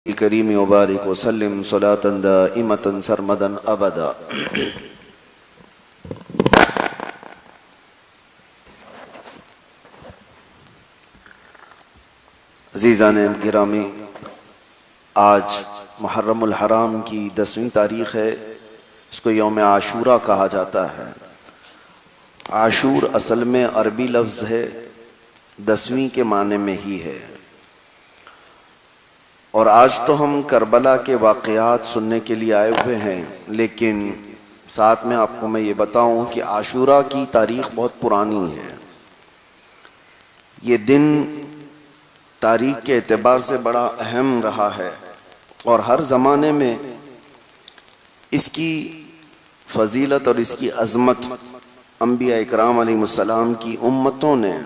करीम मुबारक वसल्लिम सलातन दाइमतन सरमदन अबदा। अज़ीज़ान गिरामी, आज मुहर्रमुल हराम की 10वीं तारीख़ है। इसको यौम आशूरा कहा जाता है। आशूर असल में अरबी लफ्ज़ है, 10वीं के माने में ही है। और आज तो हम करबला के वाक़यात सुनने के लिए आए हुए हैं, लेकिन साथ में आपको मैं ये बताऊं कि आशूरा की तारीख़ बहुत पुरानी है। ये दिन तारीख़ के एतबार से बड़ा अहम रहा है और हर ज़माने में इसकी फ़जीलत और इसकी अज़मत अंबिया इकराम अलैहिमुस्सलाम की उम्मतों ने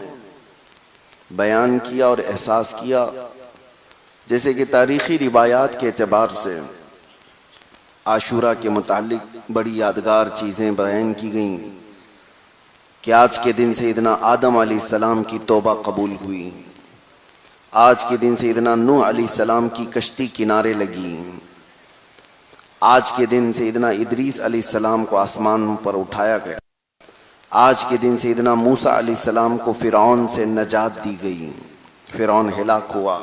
बयान किया और एहसास किया। जैसे कि तारीख़ी रिवायात के एतबार से आशूरा के मुताल्लिक़ बड़ी यादगार चीज़ें बयान की गईं कि आज के दिन सैयदना आदम अलैहिस्सलाम की तौबा कबूल हुई, आज के दिन सैयदना नूह अलैहिस्सलाम की कश्ती किनारे लगी, आज के दिन सैयदना इदरीस अलैहिस्सलाम को आसमान पर उठाया गया, आज के दिन सैयदना मूसा अलैहिस्सलाम को फ़िरौन से नजात दी गई, फ़िरौन हिलाक हुआ।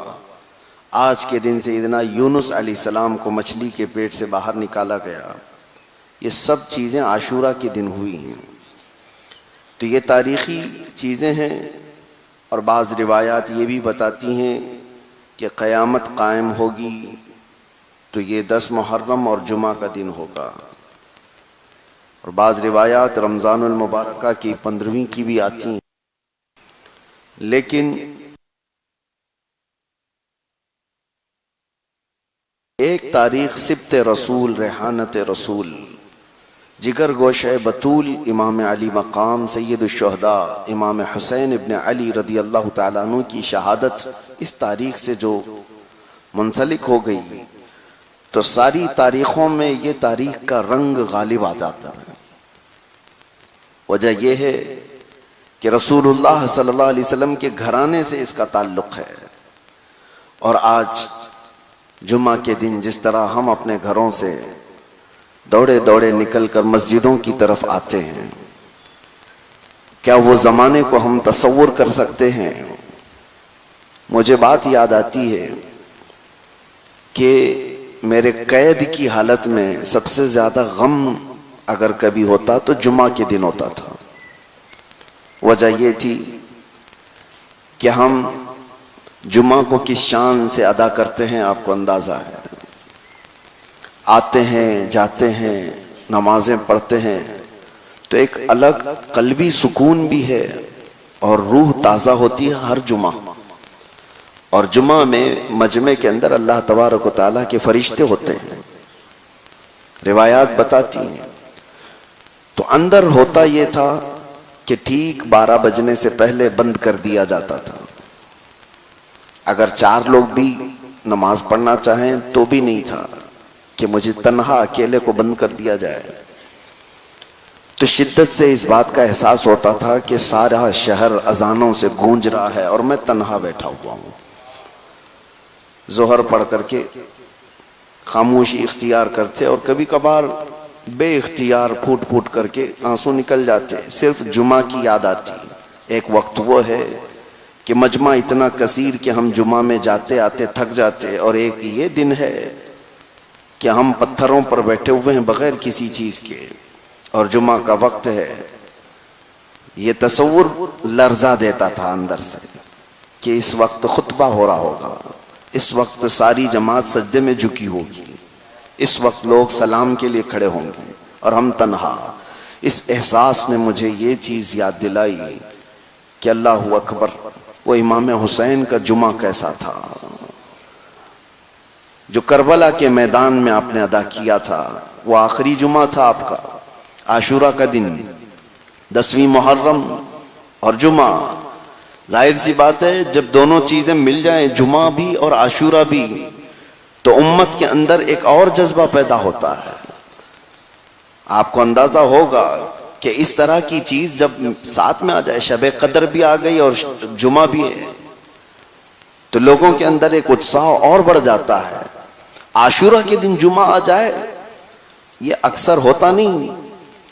आज के दिन सैयदना यूनुस अलैहिस्सलाम को मछली के पेट से बाहर निकाला गया। ये सब चीज़ें आशूरा के दिन हुई हैं। तो ये तारीख़ी चीज़ें हैं और बाज़ रिवायात ये भी बताती हैं कि क़यामत कायम होगी तो ये 10 मुहर्रम और जुमा का दिन होगा। और बाज़ रिवायात रमज़ानुल मुबारका की 15वीं की भी आती हैं। लेकिन एक तारीख़ सिब्त रसूल, रेहानत रसूल, जिगर गोश बतूल इमाम अली मकाम सैयदुश्शुहदा इमाम हुसैन इब्न अली रदी अल्लाह तआला अन्हु की शहादत इस तारीख़ से जो मुंसलिक हो गई, तो सारी तारीख़ों में ये तारीख़ का रंग गालिब आ जाता है। वजह यह है कि रसूलुल्लाह सल्लल्लाहु अलैहि वसल्लम के घराने से इसका ताल्लुक़ है। और आज जुमा के दिन जिस तरह हम अपने घरों से दौड़े दौड़े निकल कर मस्जिदों की तरफ आते हैं, क्या वो ज़माने को हम तसव्वुर कर सकते हैं? मुझे बात याद आती है कि मेरे कैद की हालत में सबसे ज़्यादा गम अगर कभी होता तो जुमा के दिन होता था। वजह ये थी कि हम जुमा को किस शान से अदा करते हैं, आपको अंदाज़ा है। आते हैं, जाते हैं, नमाजें पढ़ते हैं, तो एक अलग कल्बी सुकून भी है और रूह ताज़ा होती है हर जुमा। और जुमा में मजमे के अंदर अल्लाह तबारक व तआला के फरिश्ते होते हैं, रिवायात बताती हैं। तो अंदर होता ये था कि ठीक 12 बजने से पहले बंद कर दिया जाता था। अगर 4 लोग भी नमाज पढ़ना चाहें तो भी नहीं था कि मुझे तन्हा अकेले को बंद कर दिया जाए। तो शिद्दत से इस बात का एहसास होता था कि सारा शहर अजानों से गूंज रहा है और मैं तन्हा बैठा हुआ हूँ। जोहर पढ़ करके खामोशी इख्तियार करते और कभी कभार बे इख्तियार फूट फूट करके आंसू निकल जाते। सिर्फ जुमा की याद आती। एक वक्त वो है कि मजमा इतना कसीर कि हम जुमा में जाते आते थक जाते, और एक ये दिन है कि हम पत्थरों पर बैठे हुए हैं बगैर किसी चीज़ के, और जुमा का वक्त है। ये तसव्वुर लर्जा देता था अंदर से कि इस वक्त खुतबा हो रहा होगा, इस वक्त सारी जमात सजदे में झुकी होगी, इस वक्त लोग सलाम के लिए खड़े होंगे और हम तन्हा। इस एहसास ने मुझे ये चीज़ याद दिलाई कि अल्लाह अकबर, वो इमाम हुसैन का जुमा कैसा था जो करबला के मैदान में आपने अदा किया था। वो आखिरी जुमा था आपका, आशूरा का दिन, 10वीं मुहर्रम और जुमा। जाहिर सी बात है, जब दोनों चीज़ें मिल जाएं, जुमा भी और आशूरा भी, तो उम्मत के अंदर एक और जज्बा पैदा होता है। आपको अंदाज़ा होगा कि इस तरह की चीज़ जब साथ में आ जाए, शब कदर भी आ गई और जुमा भी है, तो लोगों के अंदर एक उत्साह और बढ़ जाता है आशूरा के दिन जुमा आ जाए, ये अक्सर होता नहीं,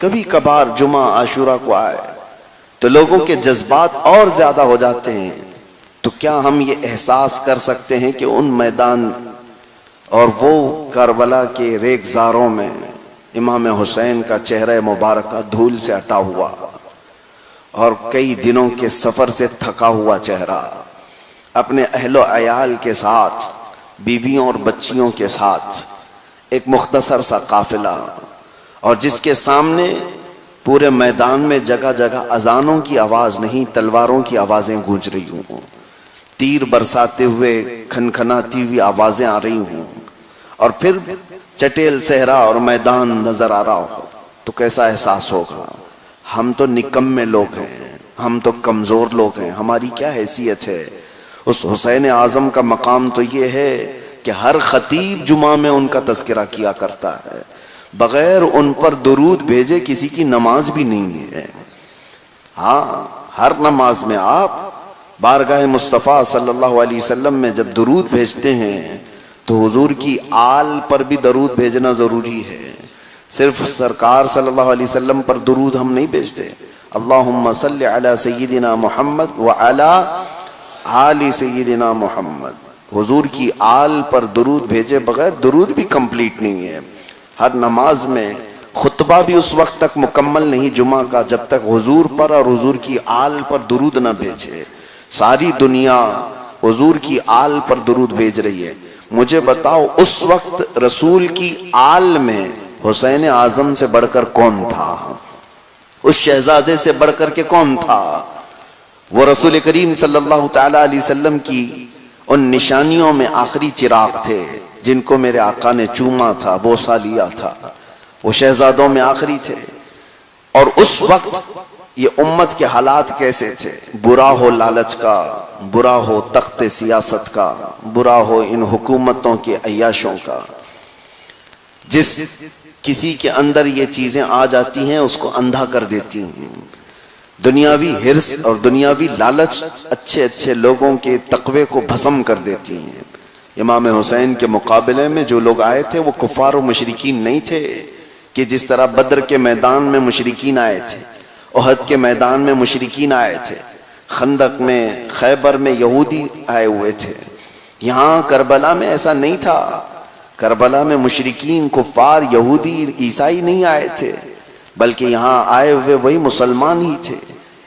कभी कभार जुमा आशूरा को आए तो लोगों के जज्बात और ज्यादा हो जाते हैं। तो क्या हम ये एहसास कर सकते हैं कि उन मैदान और वो करबला के रेगजारों में इमाम हुसैन का चेहरा मुबारक धूल से हटा हुआ और कई दिनों के सफर से थका हुआ चेहरा, अपने अहलो अयाल के साथ, बीवियों और बच्चियों के साथ एक मुख्तसर सा काफिला, और जिसके सामने पूरे मैदान में जगह जगह अजानों की आवाज नहीं, तलवारों की आवाजें गूंज रही हूं, तीर बरसाते हुए खनखनाती हुई आवाजें आ रही हूं, और फिर चटेल सहरा और मैदान नजर आ रहा हो, तो कैसा एहसास होगा। हम तो निकम्मे लोग हैं, हम तो कमजोर लोग हैं, हमारी क्या हैसियत है। उस हुसैन आजम का मकाम तो ये है कि हर खतीब जुमा में उनका तज़किरा किया करता है, बगैर उन पर दुरूद भेजे किसी की नमाज भी नहीं है। हाँ, हर नमाज में आप बारगाह मुस्तफ़ा सल्लल्लाहु अलैहि वसल्लम में जब दुरूद भेजते हैं तो हुजूर की आल पर भी दरूद भेजना जरूरी है। सिर्फ सरकार सल्लल्लाहु अलैहि वसल्लम पर दुरूद हम नहीं भेजते। अल्लाहुम्मा सल्लि अला सय्यिदिना मुहम्मद व अला आलि सय्यिदिना मुहम्मद। हुजूर की आल पर दुरूद भेजे बगैर दुरूद भी कंप्लीट नहीं है। हर नमाज में खुतबा भी उस वक्त तक मुकम्मल नहीं जुमा का जब तक हुजूर पर और हुजूर की आल पर दुरूद न भेजे। सारी दुनिया हुजूर की आल पर दुरूद भेज रही है। मुझे बताओ, उस वक्त रसूल की आल में हुसैन आजम से बढ़कर कौन था? उस शहजादे से बढ़कर के कौन था? वो रसूल करीम सल्लल्लाहु तआला अलैहि वसल्लम की उन निशानियों में आखिरी चिराग थे जिनको मेरे आका ने चूमा था, बोसा लिया था। वो शहजादों में आखिरी थे। और उस वक्त ये उम्मत के हालात कैसे थे? बुरा हो लालच का, बुरा हो तख्ते सियासत का, बुरा हो इन हुकूमतों के अय्याशों का। जिस किसी के अंदर ये चीजें आ जाती हैं उसको अंधा कर देती हैं। दुनियावी हिर्स और दुनियावी लालच अच्छे अच्छे लोगों के तकवे को भस्म कर देती हैं। इमाम हुसैन के मुकाबले में जो लोग आए थे वो कुफार और मुशरिकीन नहीं थे कि जिस तरह बद्र के मैदान में मुशरिकीन आए थे, उहद के मैदान में मुशरिकीन आए थे, खंदक में, खैबर में यहूदी आए हुए थे। यहाँ करबला में ऐसा नहीं था। करबला में मुशरिकीन, कुफार, यहूदी, ईसाई नहीं आए थे, बल्कि यहाँ आए हुए वही मुसलमान ही थे।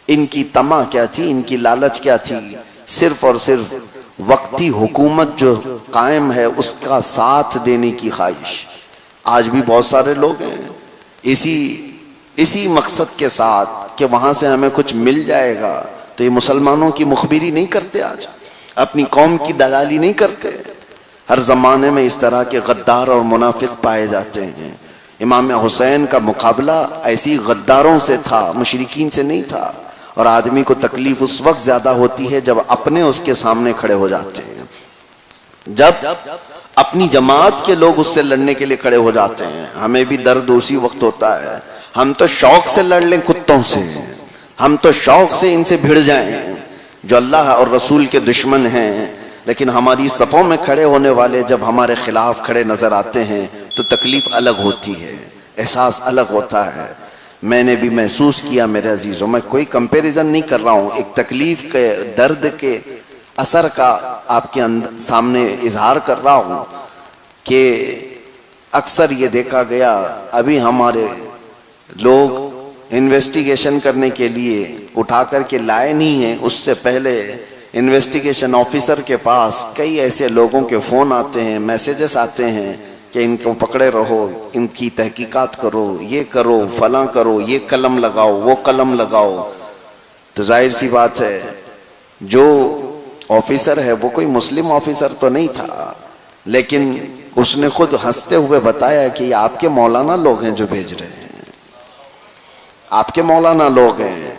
इनकी तमा क्या थी, इनकी लालच क्या थी? सिर्फ और सिर्फ वक्ती हुकूमत जो कायम है उसका साथ देने की ख्वाहिश। आज भी बहुत सारे लोग हैं इसी मकसद के साथ कि वहां से हमें कुछ मिल जाएगा। तो ये मुसलमानों की मुखबिरी नहीं करते, आज अपनी कौम की दलाली नहीं करते। हर जमाने में इस तरह के गद्दार और मुनाफिक पाए जाते हैं। इमाम हुसैन का मुकाबला ऐसी गद्दारों से था, मुशरिकीन से नहीं था। और आदमी को तकलीफ उस वक्त ज्यादा होती है जब अपने उसके सामने खड़े हो जाते हैं, जब अपनी जमात के लोग उससे लड़ने के लिए खड़े हो जाते हैं। हमें भी दर्द उसी वक्त होता है। हम तो शौक से लड़ लें कुत्तों से, हम तो शौक से इनसे भिड़ जाएं जो अल्लाह और रसूल के दुश्मन हैं। लेकिन हमारी सफ़ों में खड़े होने वाले जब हमारे खिलाफ खड़े नजर आते हैं तो तकलीफ अलग होती है, एहसास अलग होता है। मैंने भी महसूस किया मेरे अजीजों, मैं कोई कंपैरिजन नहीं कर रहा हूँ, एक तकलीफ के, दर्द के असर का आपके सामने इजहार कर रहा हूँ कि अक्सर ये देखा गया, अभी हमारे लोग इन्वेस्टिगेशन करने के लिए उठा करके लाए नहीं है, उससे पहले इन्वेस्टिगेशन ऑफिसर के पास कई ऐसे लोगों के फोन आते हैं, मैसेजेस आते हैं कि इनको पकड़े रहो, इनकी तहकीकात करो, ये करो, फलां करो, ये कलम लगाओ, वो कलम लगाओ। तो जाहिर सी बात है जो ऑफिसर है वो कोई मुस्लिम ऑफिसर तो नहीं था, लेकिन उसने खुद हंसते हुए बताया कि ये आपके मौलाना लोग हैं जो भेज रहे हैं, आपके मौलाना लोग हैं,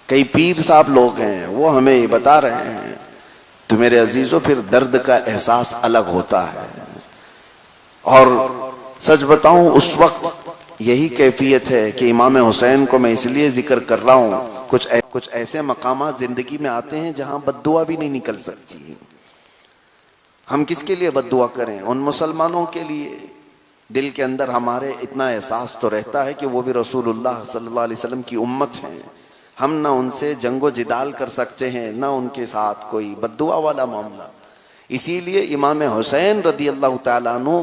कई पीर साहब लोग हैं, वो हमें बता रहे हैं। तो मेरे अजीजों, फिर दर्द का एहसास अलग होता है। और सच बताऊं, उस वक्त यही कैफियत है कि इमाम हुसैन को मैं इसलिए जिक्र कर रहा हूं, कुछ ऐसे मकामात जिंदगी में आते हैं जहां बद्दुआ भी नहीं निकल सकती। हम किसके लिए बद्दुआ करें? उन मुसलमानों के लिए। दिल के अंदर हमारे इतना एहसास तो रहता है कि वो भी रसूलुल्लाह सल्लल्लाहु अलैहि वसल्लम की उम्मत हैं। हम ना उनसे जंगो जिदाल कर सकते हैं, ना उनके साथ कोई बद्दुआ वाला मामला। इसीलिए इमाम हुसैन रदी अल्लाह तआला अन्हु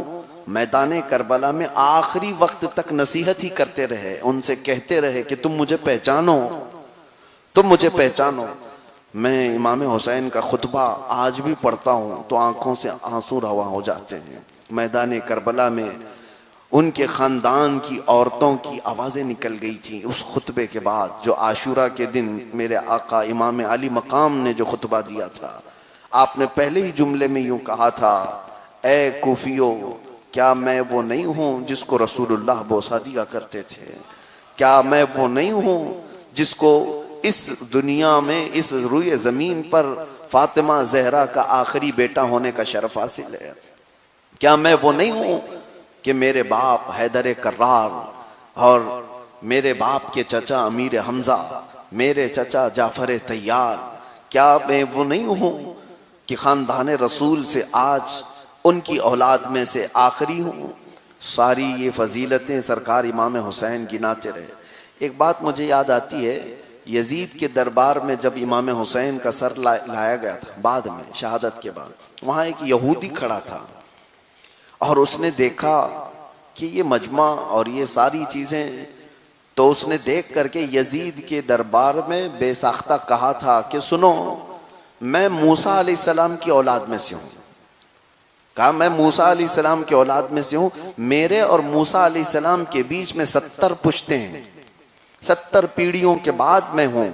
मैदान करबला में आखिरी वक्त तक नसीहत ही करते रहे, उनसे कहते रहे कि तुम मुझे पहचानो, तुम मुझे पहचानो। मैं इमाम हुसैन का खुतबा आज भी पढ़ता हूँ तो आंखों से आंसू रवा हो जाते हैं। मैदान करबला में उनके खानदान की औरतों की आवाजें निकल गई थी उस खुतबे के बाद, जो आशूरा के दिन मेरे आका इमाम अली मकाम ने जो खुतबा दिया था। आपने पहले ही जुमले में यूं कहा था, ए कूफियो, क्या मैं वो नहीं हूं जिसको रसूलुल्लाह बोसा दिया करते थे? क्या मैं वो नहीं हूं जिसको इस दुनिया में, इस रुए जमीन पर फातिमा जहरा का आखिरी बेटा होने का शरफ हासिल है? क्या मैं वो नहीं हूं कि मेरे बाप हैदर कर्रार और मेरे बाप के चचा अमीर हमजा, मेरे चचा जाफर तैयार, क्या मैं वो नहीं हूं कि खानदान रसूल से आज उनकी औलाद में से आखिरी हूं? सारी ये फजीलतें सरकार इमाम हुसैन गिनाते रहे। एक बात मुझे याद आती है, यजीद के दरबार में जब इमाम हुसैन का सर लाया गया था बाद में, शहादत के बाद, वहां एक यहूदी खड़ा था और उसने देखा कि ये मजमा और ये सारी चीजें, तो उसने देख करके यजीद के दरबार में बेसाख्ता कहा था कि सुनो, मैं मूसा अलैहिस्सलाम की औलाद में से हूं। कहा, मैं मूसा अलैहिस्सलाम की औलाद में से हूं। मेरे और मूसा अलैहिस्सलाम के बीच में 70 पुश्ते हैं, 70 पीढ़ियों के बाद मैं हूं,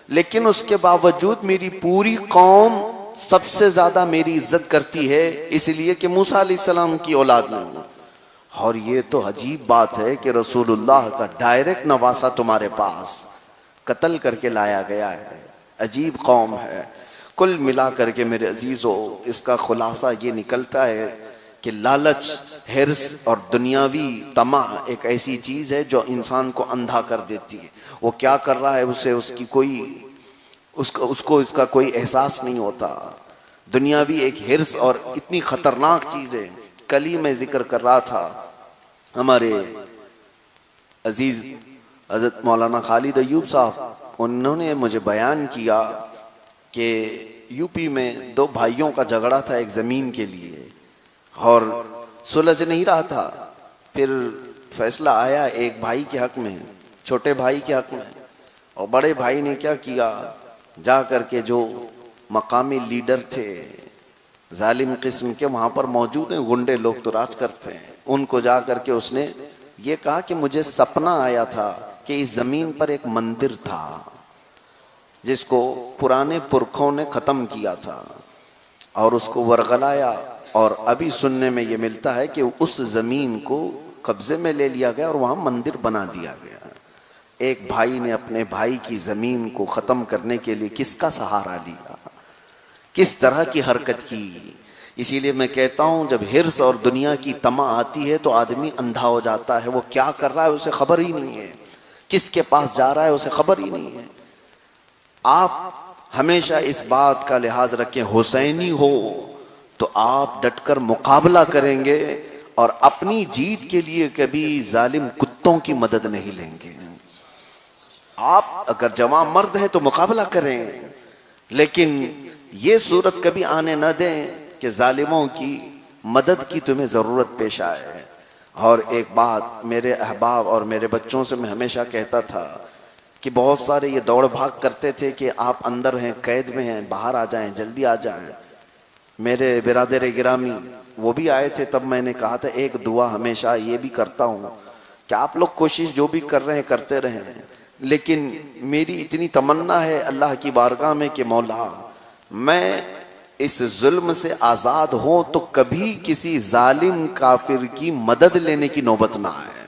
लेकिन उसके बावजूद मेरी पूरी कौम सबसे ज्यादा मेरी इज्जत करती है, इसलिए कि मूसा अलैहिस्सलाम की औलाद में हूं। और ये तो अजीब बात है कि रसूलुल्लाह का डायरेक्ट नवासा तुम्हारे पास कत्ल करके लाया गया है। अजीब कौम है। कुल मिला करके मेरे अजीजों, इसका खुलासा ये निकलता है कि लालच, हिर्स और दुनियावी तमा एक ऐसी चीज है जो इंसान को अंधा कर देती है। वो क्या कर रहा है उसे उसको इसका कोई एहसास नहीं होता। दुनियावी एक हिर्स और इतनी खतरनाक चीज है। कल ही मैं जिक्र कर रहा था, हमारे अजीज हजरत मौलाना खालिद अय्यूब साहब, उन्होंने मुझे बयान किया कि यूपी में 2 भाइयों का झगड़ा था एक जमीन के लिए और सुलझ नहीं रहा था। फिर फैसला आया एक भाई के हक में, छोटे भाई के हक में, और बड़े भाई ने क्या किया, जा करके जो मकामी लीडर थे जालिम किस्म के वहां पर मौजूद हैं, गुंडे लोग तो राज करते हैं, उनको जा करके उसने ये कहा कि मुझे सपना आया था कि इस जमीन पर एक मंदिर था जिसको पुराने पुरखों ने खत्म किया था और उसको वरगलाया, और अभी सुनने में ये मिलता है कि उस जमीन को कब्जे में ले लिया गया और वहां मंदिर बना दिया गया। एक भाई ने अपने भाई की जमीन को खत्म करने के लिए किसका सहारा लिया, किस तरह की हरकत की। इसीलिए मैं कहता हूं, जब हिर्स और दुनिया की तमा आती है तो आदमी अंधा हो जाता है। वो क्या कर रहा है उसे खबर ही नहीं है, किसके पास जा रहा है उसे खबर ही नहीं है। आप हमेशा इस बात का लिहाज रखें, हुसैनी हो तो आप डटकर मुकाबला करेंगे और अपनी जीत के लिए कभी जालिम कुत्तों की मदद नहीं लेंगे। आप अगर जवां मर्द हैं तो मुकाबला करें, लेकिन ये सूरत कभी आने न दें कि जालिमों की मदद की तुम्हें जरूरत पेश आए। और एक बात मेरे अहबाब और मेरे बच्चों से मैं हमेशा कहता था कि बहुत सारे ये दौड़ भाग करते थे कि आप अंदर हैं, कैद में हैं, बाहर आ जाएं, जल्दी आ जाएं। मेरे बिरादर गिरामी वो भी आए थे, तब मैंने कहा था एक दुआ हमेशा ये भी करता हूँ कि आप लोग कोशिश जो भी कर रहे हैं करते रहें, लेकिन मेरी इतनी तमन्ना है अल्लाह की बारगाह में कि मौला, मैं इस जुल्म से आजाद हो तो कभी किसी जालिम काफिर की मदद लेने की नौबत ना आए,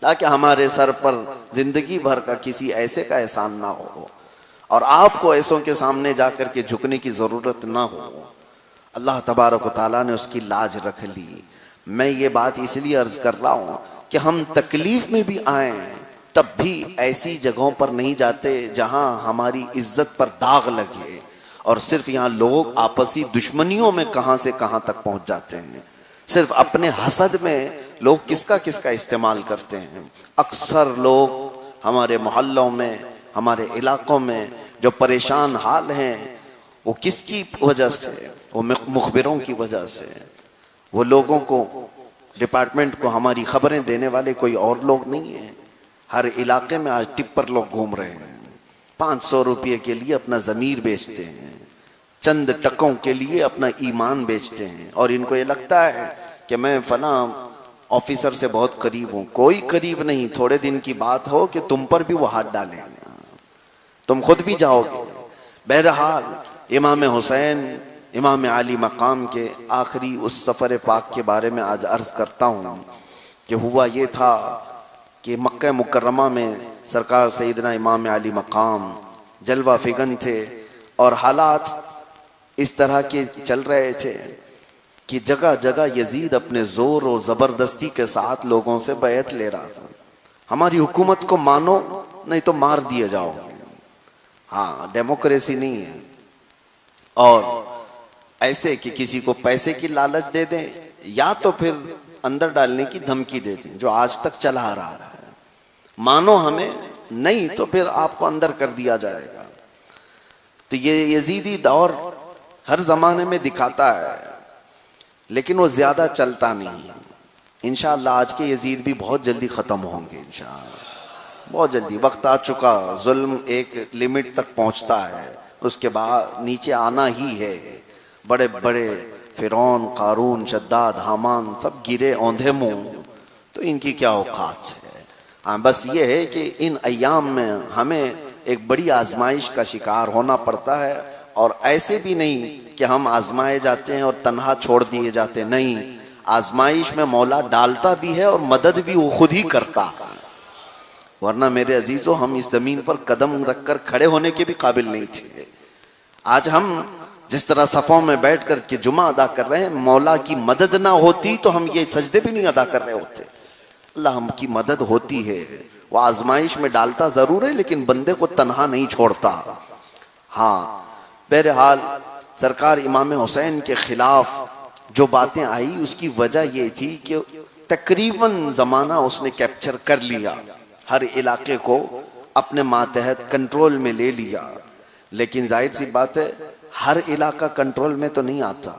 ताकि हमारे सर पर जिंदगी भर का किसी ऐसे का एहसान ना हो और आपको ऐसों के सामने जाकर के झुकने की जरूरत ना हो। अल्लाह तबारक व तआला ने उसकी लाज रख ली। मैं ये बात इसलिए अर्ज कर रहा हूं कि हम तकलीफ में भी आए तब भी ऐसी जगहों पर नहीं जाते जहां हमारी इज्जत पर दाग लगे और सिर्फ यहाँ लोग आपसी दुश्मनियों में कहां से कहां तक पहुंच जाते हैं। सिर्फ अपने हसद में लोग किसका किसका इस्तेमाल करते हैं। अक्सर लोग हमारे मोहल्लों में, हमारे इलाकों में जो परेशान हाल हैं, वो किसकी वजह से? वो मुखबिरों की वजह से। वो लोगों को, डिपार्टमेंट को हमारी खबरें देने वाले कोई और लोग नहीं है। हर इलाके में आज टिप्पर लोग घूम रहे हैं, 500 रुपये के लिए अपना जमीर बेचते हैं, चंद टकों के लिए अपना ईमान बेचते हैं, और इनको ये लगता है कि मैं फला ऑफिसर से बहुत करीब हूं। कोई करीब नहीं, थोड़े दिन की बात हो कि तुम पर भी वो हाथ डालेंगे, तुम खुद भी जाओगे। बहरहाल इमाम हुसैन, इमाम आली मकाम के आखिरी उस सफर पाक के बारे में आज अर्ज करता हूं कि हुआ ये था कि मक्का मुकर्रमा में सरकार सैयदना इमाम आली मकाम जलवा फिगन थे, और हालात इस तरह के चल रहे थे कि जगह जगह यजीद अपने जोर और जबरदस्ती के साथ लोगों से बैत ले रहा था। हमारी हुकूमत को मानो नहीं तो मार दिए जाओ। हाँ, डेमोक्रेसी नहीं है। और ऐसे कि किसी को पैसे की लालच दे दें या तो फिर अंदर डालने की धमकी दे दें, जो आज तक चला आ रहा है। मानो हमें, नहीं तो फिर आपको अंदर कर दिया जाएगा। तो ये यजीदी दौर हर जमाने में दिखाता है, लेकिन वो ज्यादा चलता नहीं है। इंशाअल्लाह आज के यजीद भी बहुत जल्दी खत्म होंगे, इंशाअल्लाह बहुत जल्दी। वक्त आ चुका, जुल्म एक लिमिट तक पहुंचता है, उसके बाद नीचे आना ही है। बड़े बड़े फिरौन, कारून, शद्दाद, हामान सब गिरे औंधे मुंह, तो इनकी क्या औकात है। हाँ, बस ये है कि इन अय्याम में हमें एक बड़ी आजमाइश का शिकार होना पड़ता है, और ऐसे भी नहीं कि हम आजमाए जाते हैं और तन्हा छोड़ दिए जाते, नहीं, आजमाइश में मौला डालता भी है और मदद भी वो खुद ही करता है। वरना मेरे अजीजों, हम इस जमीन पर कदम रखकर खड़े होने के भी काबिल नहीं थे। आज हम जिस तरह सफों में बैठ कर के जुमा अदा कर रहे हैं, मौला की मदद ना होती तो हम ये सजदे भी नहीं अदा कर रहे होते। अल्लाह हम की मदद होती है, वो आजमाइश में डालता जरूर है, लेकिन बंदे को तन्हा नहीं छोड़ता। हाँ, बहरहाल सरकार इमाम हुसैन के खिलाफ जो बातें आई, उसकी वजह ये थी कि तकरीबन जमाना उसने कैप्चर कर लिया, हर इलाके को अपने मातहत कंट्रोल में ले लिया। लेकिन जाहिर सी बात है, हर इलाका कंट्रोल में तो नहीं आता,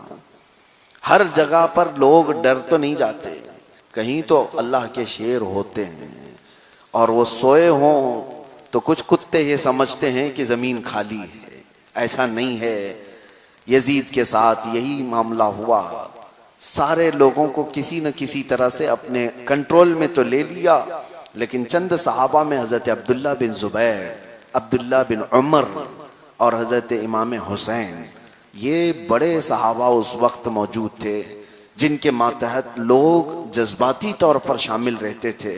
हर जगह पर लोग डर तो नहीं जाते। कहीं तो अल्लाह के शेर होते हैं, और वो सोए हों तो कुछ कुत्ते ये समझते हैं कि जमीन खाली है। ऐसा नहीं है, यजीद के साथ यही मामला हुआ। सारे लोगों को किसी न किसी तरह से अपने कंट्रोल में तो ले लिया, लेकिन चंद सहाबा में हजरत अब्दुल्ला बिन जुबैर, अब्दुल्ला बिन उमर और हजरत इमाम हुसैन, ये बड़े सहाबा उस वक्त मौजूद थे जिनके मातहत लोग जज्बाती तौर पर शामिल रहते थे।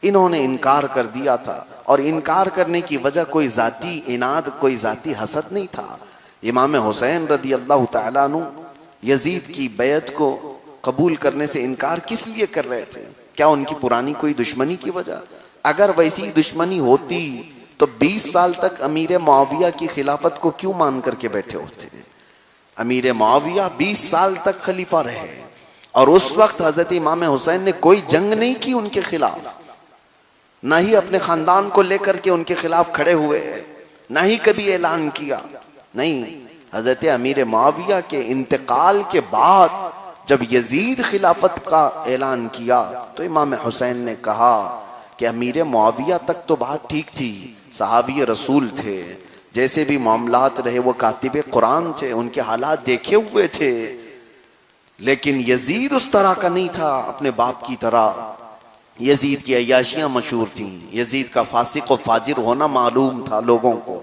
इन्होंने इनकार कर दिया था, और इनकार करने की वजह कोई जाती इनाद, कोई जाती हसद नहीं था। इमाम हुसैन रदी अल्लाह तआला अन्हु यजीद की बैत को कबूल करने से इनकार किस लिए कर रहे थे? क्या उनकी पुरानी कोई दुश्मनी की वजह? अगर वैसी दुश्मनी होती तो 20 साल तक अमीर मुआविया की खिलाफत को क्यों मान करके बैठे होते? अमीर मुआविया 20 साल तक खलीफा रहे, और उस वक्त हजरत इमाम हुसैन ने कोई जंग नहीं की उनके खिलाफ, ना ही अपने खानदान को लेकर के उनके खिलाफ खड़े हुए, ना ही कभी ऐलान किया। नहीं, हजरत अमीर मुआविया के इंतकाल के बाद जब यजीद खिलाफत का ऐलान किया तो इमाम हुसैन ने कहा कि अमीर मुआविया तक तो बात ठीक थी, सहाबी रसूल थे, जैसे भी मामलात रहे वो कातिब कुरान थे, उनके हालात देखे हुए थे, लेकिन यजीद उस तरह का नहीं था अपने बाप की तरह। यजीद की अय्याशियां मशहूर थी, यजीद का फासिक और फाजिर होना मालूम था लोगों को।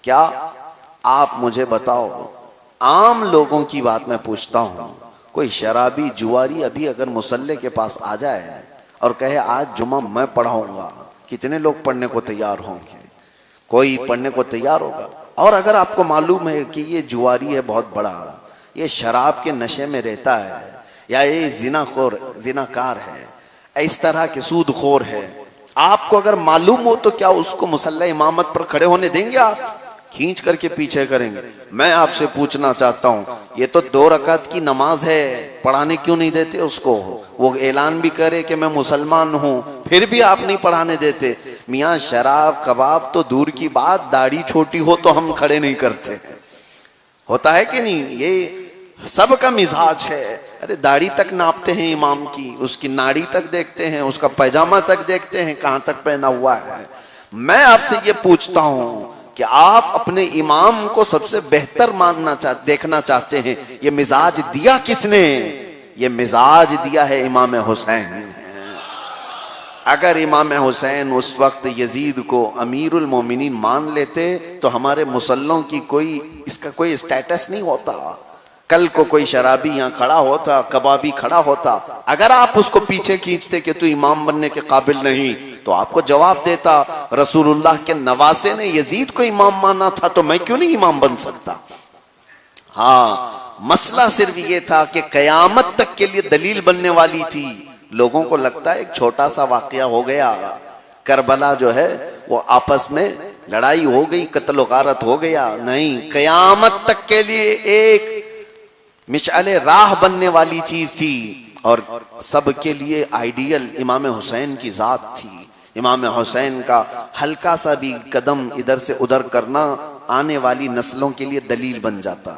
क्या आप मुझे बताओ, आम लोगों की बात मैं पूछता हूं, कोई शराबी जुआरी अभी अगर मुसल्ले के पास आ जाए और कहे आज जुमा मैं पढ़ाऊंगा, कितने लोग पढ़ने को तैयार होंगे? कोई पढ़ने को तैयार होगा। और अगर आपको मालूम है कि ये जुआरी है बहुत बड़ा, ये शराब के नशे में रहता है, या ये जिनाकार है, इस तरह के सूदखोर है, आपको अगर मालूम हो तो क्या उसको मुसल्ला इमामत पर खड़े होने देंगे आप? खींच करके पीछे करेंगे। मैं आपसे पूछना चाहता हूं, ये तो 2 रकात की नमाज है, पढ़ाने क्यों नहीं देते उसको? वो ऐलान भी करे कि मैं मुसलमान हूं, फिर भी आप नहीं पढ़ाने देते। मियाँ शराब कबाब तो दूर की बात, दाढ़ी छोटी हो तो हम खड़े नहीं करते। होता है कि नहीं? ये सबका मिजाज है। अरे दाढ़ी तक नापते हैं इमाम की, उसकी नाड़ी तक देखते हैं, उसका पैजामा तक देखते हैं कहां तक पहना हुआ है। मैं आपसे ये पूछता हूं कि आप अपने इमाम को सबसे बेहतर देखना चाहते हैं, ये मिजाज दिया किसने? ये मिजाज दिया है इमाम हुसैन। अगर इमाम हुसैन उस वक्त यजीद को अमीरुल मोमिनीन मान लेते तो हमारे मुसल्लों की इसका कोई स्टेटस नहीं होता। कल को कोई शराबी यहाँ खड़ा होता, कबाबी खड़ा होता, अगर आप उसको पीछे खींचते कि तू इमाम बनने के काबिल नहीं, तो आपको जवाब देता रसूलुल्लाह के नवासे ने यजीद को इमाम माना था, तो मैं क्यों नहीं इमाम बन सकता? हाँ, मसला सिर्फ ये था कि कयामत तक के लिए दलील बनने वाली थी। लोगों को लगता है एक छोटा सा वाकया हो गया, करबला जो है वो आपस में लड़ाई हो गई, कत्ल गारत हो गया। नहीं, कयामत तक के लिए एक मिशाले राह बनने वाली चीज थी, और सबके लिए आइडियल इमाम हुसैन की जात थी। इमाम हुसैन का हल्का सा भी कदम इधर से उधर करना आने वाली नस्लों के लिए दलील बन जाता।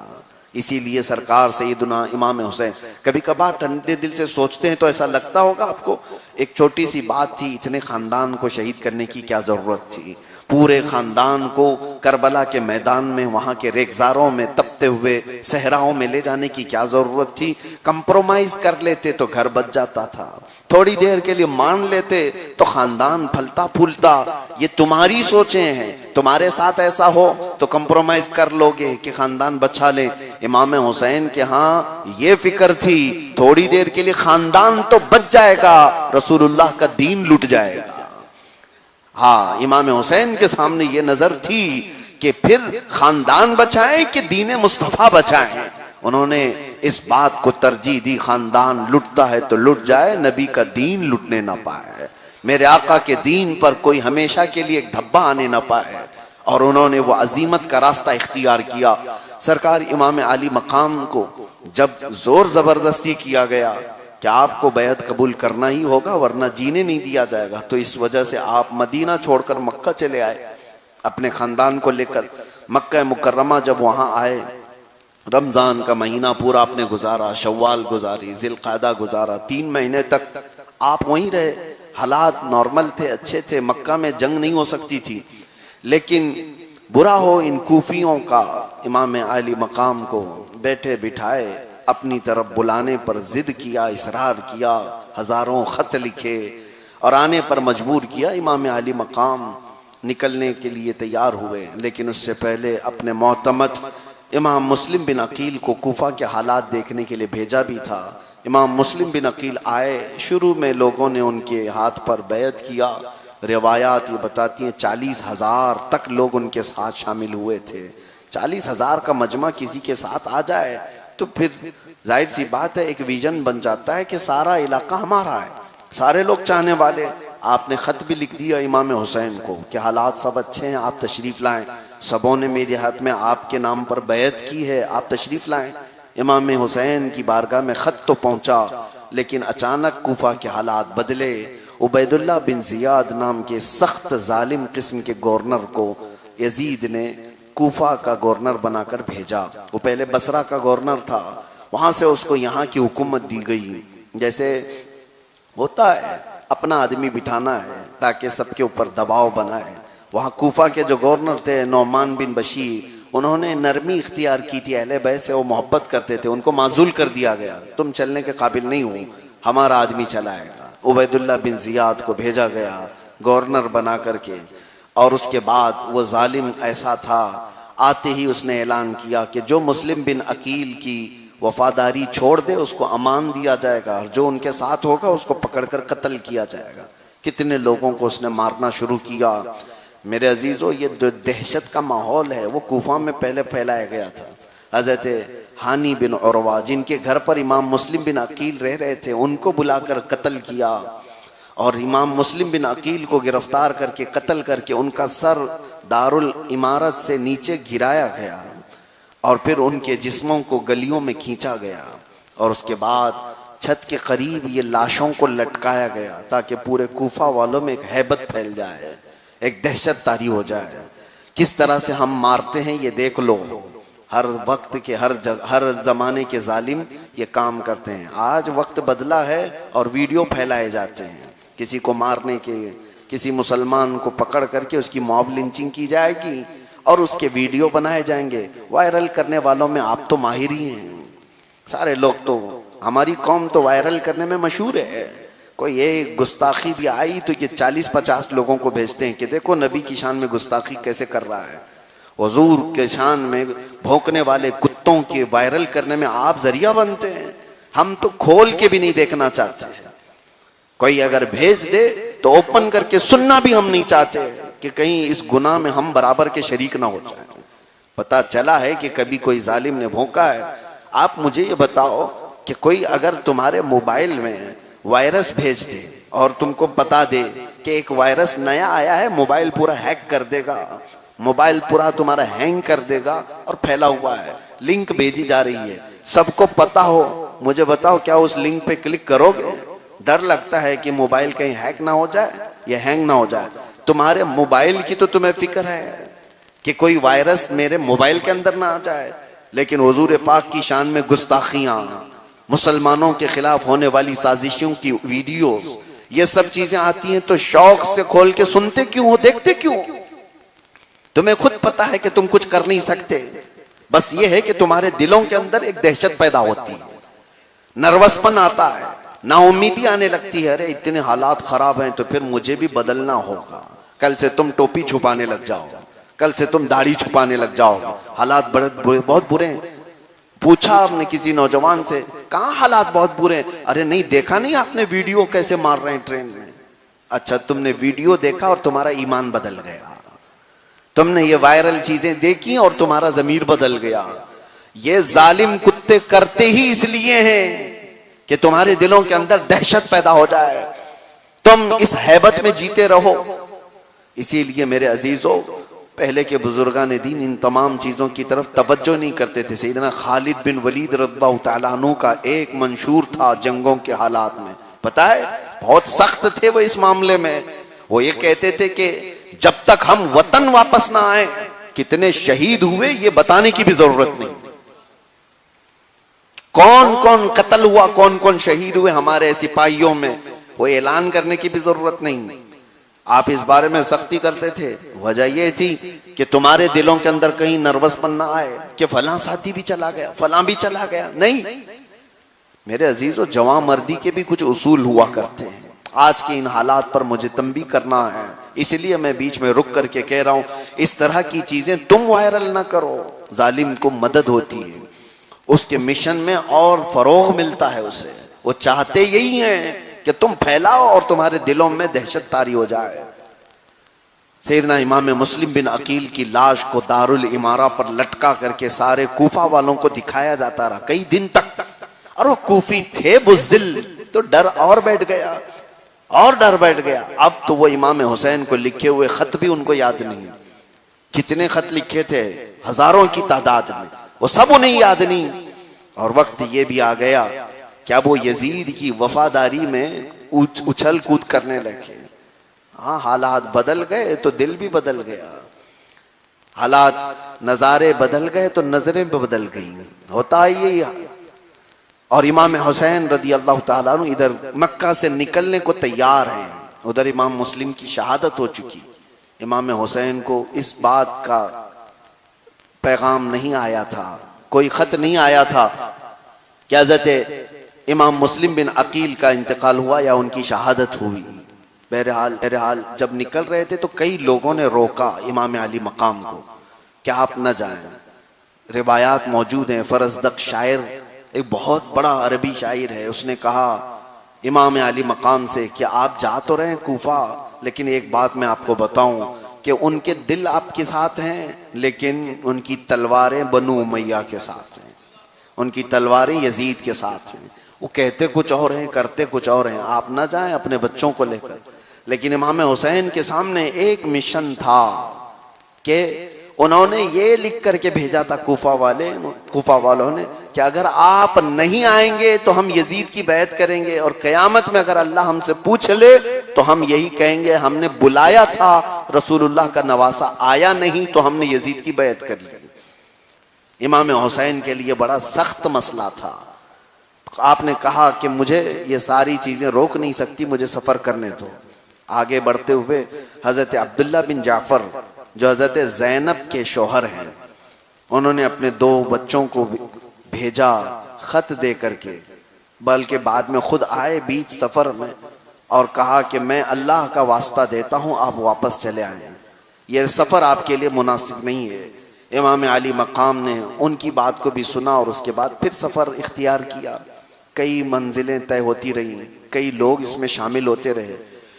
इसीलिए सरकार सैयदना इमाम हुसैन, कभी कभार ठंडे दिल से सोचते हैं तो ऐसा लगता होगा आपको, एक छोटी सी बात थी, इतने खानदान को शहीद करने की क्या जरूरत थी? पूरे खानदान को करबला के मैदान में, वहां के रेगजारों में, तपते हुए सहराओं में ले जाने की क्या जरूरत थी? कंप्रोमाइज कर लेते तो घर बच जाता था, थोड़ी देर के लिए मान लेते तो खानदान फलता फूलता। ये तुम्हारी सोचें हैं, तुम्हारे साथ ऐसा हो तो कंप्रोमाइज कर लोगे कि खानदान बचा ले। इमाम हुसैन के हाँ ये फिक्र थी, थोड़ी देर के लिए खानदान तो बच जाएगा, रसूलुल्लाह का दीन लुट जाएगा। हाँ, इमाम हुसैन के सामने ये नजर थी कि फिर खानदान बचाएं कि दीन मुस्तफा बचाएं। उन्होंने इस बात को तरजीह दी, खानदान लुटता है तो लुट जाए, नबी का दीन लुटने ना पाए, मेरे आका के दीन पर कोई हमेशा के लिए एक धब्बा आने ना पाए। और उन्होंने वो अजीमत का रास्ता इख्तियार किया। सरकार इमाम आली मकाम को जब जोर जबरदस्ती किया गया कि आपको बैत कबूल करना ही होगा वरना जीने नहीं दिया जाएगा, तो इस वजह से आप मदीना छोड़कर मक्का चले आए अपने खानदान को लेकर। मक्का मुकर्रमा जब वहां आए, रमजान का महीना पूरा आपने गुजारा, शव्वाल गुजारी, जिलकादा गुजारा, 3 महीने तक आप वहीं रहे। हालात नॉर्मल थे, अच्छे थे, मक्का में जंग नहीं हो सकती थी। लेकिन बुरा हो इन कूफियों का, इमाम आली मकाम को बैठे बिठाए अपनी तरफ बुलाने पर जिद किया, इसरार किया, हजारों खत लिखे और आने पर मजबूर किया। इमाम आली मकाम निकलने के लिए तैयार हुए, लेकिन उससे पहले अपने मोहतमद इमाम मुस्लिम बिन अकील को कूफा के हालात देखने के लिए भेजा भी था। इमाम मुस्लिम बिन अकील आए, शुरू में लोगों ने उनके हाथ पर बैत किया। रिवायात ये बताती हैं 40,000 तक लोग उनके साथ शामिल हुए थे। 40,000 का मजमा किसी के साथ आ जाए तो फिर जाहिर सी बात है एक विजन बन जाता है कि सारा इलाका हमारा है, सारे लोग चाहने वाले। आपने खत भी लिख दिया इमाम हुसैन को कि हालात सब अच्छे हैं, आप तशरीफ लाएं, सबों ने मेरे हाथ में आपके नाम पर बैत की है, आप तशरीफ लाएं। इमाम हुसैन की बारगाह में खत तो पहुंचा, लेकिन अचानक कूफा के हालात बदले। उबैदुल्लाह बिन जियाद नाम के सख्त जालिम किस्म के गवर्नर को यजीद ने कूफा का गवर्नर बनाकर भेजा। वो पहले बसरा का गवर्नर था, वहां से उसको यहाँ की हुकूमत दी गई। जैसे होता है अपना आदमी बिठाना है ताकि सबके ऊपर दबाव बनाए। वहाँ कूफा के जो गवर्नर थे नौमान बिन बशीर, उन्होंने नरमी इख्तियार की थी, अहले बैत से वो मोहब्बत करते थे, उनको माजूल कर दिया गया, तुम चलने के काबिल नहीं हो, हमारा आदमी चलाएगा। उबैदुल्लाह बिन जियाद को भेजा गया गवर्नर बना करके, और उसके बाद वो जालिम ऐसा था, आते ही उसने ऐलान किया कि जो मुस्लिम बिन अकील की वफादारी छोड़ दे उसको अमान दिया जाएगा, और जो उनके साथ होगा उसको पकड़कर कत्ल किया जाएगा। कितने लोगों को उसने मारना शुरू किया। मेरे अजीजों, ये जो दहशत का माहौल है वो कूफा में पहले फैलाया गया था। हजरत हानी बिन उरवा जिनके घर पर इमाम मुस्लिम बिन अकील रह रहे थे, उनको बुलाकर कत्ल किया, और इमाम मुस्लिम बिन अकील को गिरफ्तार करके कत्ल करके उनका सर दारुल इमारत से नीचे गिराया गया और फिर उनके जिस्मों को गलियों में खींचा गया और उसके बाद छत के करीब ये लाशों को लटकाया गया ताकि पूरे कूफा वालों में एक हैबत फैल जाए, एक दहशत तारी हो जाए। किस तरह से हम मारते हैं ये देख लो। हर वक्त के हर जमाने के जालिम ये काम करते हैं। आज वक्त बदला है और वीडियो फैलाए जाते हैं किसी को मारने के, किसी मुसलमान को पकड़ करके उसकी मॉब लिंचिंग की जाएगी और उसके वीडियो बनाए जाएंगे। वायरल करने वालों में आप तो माहिर ही हैं। सारे लोग तो, हमारी कौम तो वायरल करने में मशहूर है। कोई ये गुस्ताखी भी आई तो ये 40-50 लोगों को भेजते हैं कि देखो नबी की शान में गुस्ताखी कैसे कर रहा है। हुजूर के शान में भौंकने वाले कुत्तों के वायरल करने में आप जरिया बनते हैं। हम तो खोल के भी नहीं देखना चाहते हैं। कोई अगर भेज दे तो ओपन करके सुनना भी हम नहीं चाहते कि कहीं इस गुनाह में हम बराबर के शरीक ना हो जाए। पता चला है कि कभी कोई जालिम ने भौंका है। आप मुझे ये बताओ कि कोई अगर तुम्हारे मोबाइल में वायरस भेज दे और तुमको बता दे कि एक वायरस नया आया है, मोबाइल पूरा हैक कर देगा, मोबाइल पूरा तुम्हारा हैंग कर देगा और फैला हुआ है, लिंक भेजी जा रही है, सबको पता हो, मुझे बताओ क्या उस लिंक पे क्लिक करोगे? डर लगता है कि मोबाइल कहीं हैक ना हो जाए या हैंग ना हो जाए। तुम्हारे मोबाइल की तो तुम्हें फिक्र है कि कोई वायरस मेरे मोबाइल के अंदर ना आ जाए, लेकिन हुजूर पाक की शान में गुस्ताखियां, मुसलमानों के खिलाफ होने वाली साजिशों की वीडियोस, ये सब चीजें आती हैं तो शौक से खोल के सुनते क्यों हो, देखते क्यों? तुम्हें खुद पता है कि तुम कुछ कर नहीं सकते, बस ये है कि तुम्हारे दिलों के अंदर एक दहशत पैदा होती है, नर्वसपन आता है, नाउमीदी आने लगती है। अरे इतने हालात खराब हैं तो फिर मुझे भी बदलना होगा। कल से तुम टोपी छुपाने लग जाओ, कल से तुम दाढ़ी छुपाने लग जाओगे। हालात बहुत बुरे हैं। पूछा आपने किसी नौजवान से, कहाँ हालात बहुत बुरे हैं? अरे नहीं, देखा नहीं आपने वीडियो कैसे मार रहे हैं ट्रेन में? अच्छा, तुमने वीडियो देखा और तुम्हारा ईमान बदल गया। तुमने ये वायरल चीजें देखी और तुम्हारा जमीर बदल गया। ये जालिम कुत्ते करते ही इसलिए हैं कि तुम्हारे दिलों के अंदर दहशत पैदा हो जाए, तुम इस हैबत में जीते रहो। इसीलिए मेरे अजीजों, पहले के बुजुर्गान दीन इन तमाम चीजों की तरफ तवज्जो नहीं करते थे। सैयदना खालिद बिन वलीद रज़ियल्लाहु तआला अन्हु का एक मंशूर था जंगों के हालात में, पता है बहुत सख्त थे वो इस मामले में। वो ये कहते थे कि जब तक हम वतन वापस ना आए, कितने शहीद हुए ये बताने की भी जरूरत नहीं, कौन कौन कत्ल हुआ, कौन कौन शहीद हुए हमारे सिपाहियों में, वो ऐलान करने की भी जरूरत नहीं। आप इस बारे में सख्ती करते थे। वजह यह थी कि तुम्हारे दिलों के अंदर कहीं नर्वसपन ना आए कि फलां साथी भी चला गया, फलां भी चला गया। नहीं मेरे अजीजों, जवां मर्दी के भी कुछ उसूल हुआ करते हैं। आज के इन हालात पर मुझे तंबीह करना है, इसलिए मैं बीच में रुक करके कह रहा हूं, इस तरह की चीजें तुम वायरल ना करो। जालिम को मदद होती है, उसके मिशन में और फरोग मिलता है उसे। वो चाहते यही हैं कि तुम फैलाओ और तुम्हारे दिलों में दहशत तारी हो जाए। सैयदना इमाम मुस्लिम बिन अकील की लाश को दारुल इमारा पर लटका करके सारे कूफा वालों को दिखाया जाता रहा कई दिन तक। और वो कूफी थे बुज़दिल, तो डर और बैठ गया, और डर बैठ गया। अब तो वो इमाम हुसैन को लिखे हुए खत भी उनको याद नहीं। कितने खत लिखे थे, हजारों की तादाद में, वो सब उन्हें याद नहीं। और वक्त ये भी आ गया क्या वो यजीद की वफादारी में उछल कूद करने लगे। हाँ, हालात बदल गए तो दिल भी बदल गया, हालात नजारे बदल गए तो नजरें भी बदल गई। होता है यही। और इमाम हुसैन रज़ियल्लाहु ताला अन्हु इधर मक्का से निकलने को तैयार हैं, उधर इमाम मुस्लिम की शहादत हो चुकी। इमाम हुसैन को इस बात का पैगाम नहीं आया था, कोई खत नहीं आया था कि हज़रत इमाम मुस्लिम बिन अकील का इंतकाल हुआ या उनकी शहादत हुई। बहरहाल जब निकल रहे थे तो कई लोगों ने रोका इमाम अली मकाम को कि आप न जाएं। रिवायात मौजूद हैं। फरजदक शायर, एक बहुत बड़ा अरबी शायर है, उसने कहा इमाम अली मकाम से कि आप जा तो रहे हैं कूफा, लेकिन एक बात मैं आपको बताऊं कि उनके दिल आपके साथ हैं, लेकिन उनकी तलवारें बनु उमैया के साथ हैं, उनकी तलवारें यजीद के साथ हैं। वो कहते कुछ और हैं, करते कुछ और हैं। आप ना जाएं अपने बच्चों को लेकर। लेकिन इमाम हुसैन के सामने एक मिशन था कि उन्होंने ये लिख करके भेजा था कूफा वालों ने कि अगर आप नहीं आएंगे तो हम यजीद की बैत करेंगे, और क़यामत में अगर अल्लाह हमसे पूछ ले तो हम यही कहेंगे हमने बुलाया था, रसूलुल्लाह का नवासा आया नहीं तो हमने यजीद की बैत कर ली। इमाम हुसैन के लिए बड़ा सख्त मसला था। आपने कहा कि मुझे ये सारी चीजें रोक नहीं सकती, मुझे सफर करने दो। आगे बढ़ते हुए हजरत अब्दुल्ला बिन जाफर जो हजरत ज़ैनब के शौहर हैं, उन्होंने अपने 2 बच्चों को भेजा खत दे करके, बल्कि बाद में खुद आए बीच सफर में और कहा कि मैं अल्लाह का वास्ता देता हूं आप वापस चले आए, ये सफर आपके लिए मुनासिब नहीं है। इमाम अली मकाम ने उनकी बात को भी सुना और उसके बाद फिर सफर इख्तियार किया। कई मंजिलें तय होती रही, कई लोग इसमें शामिल होते रहे।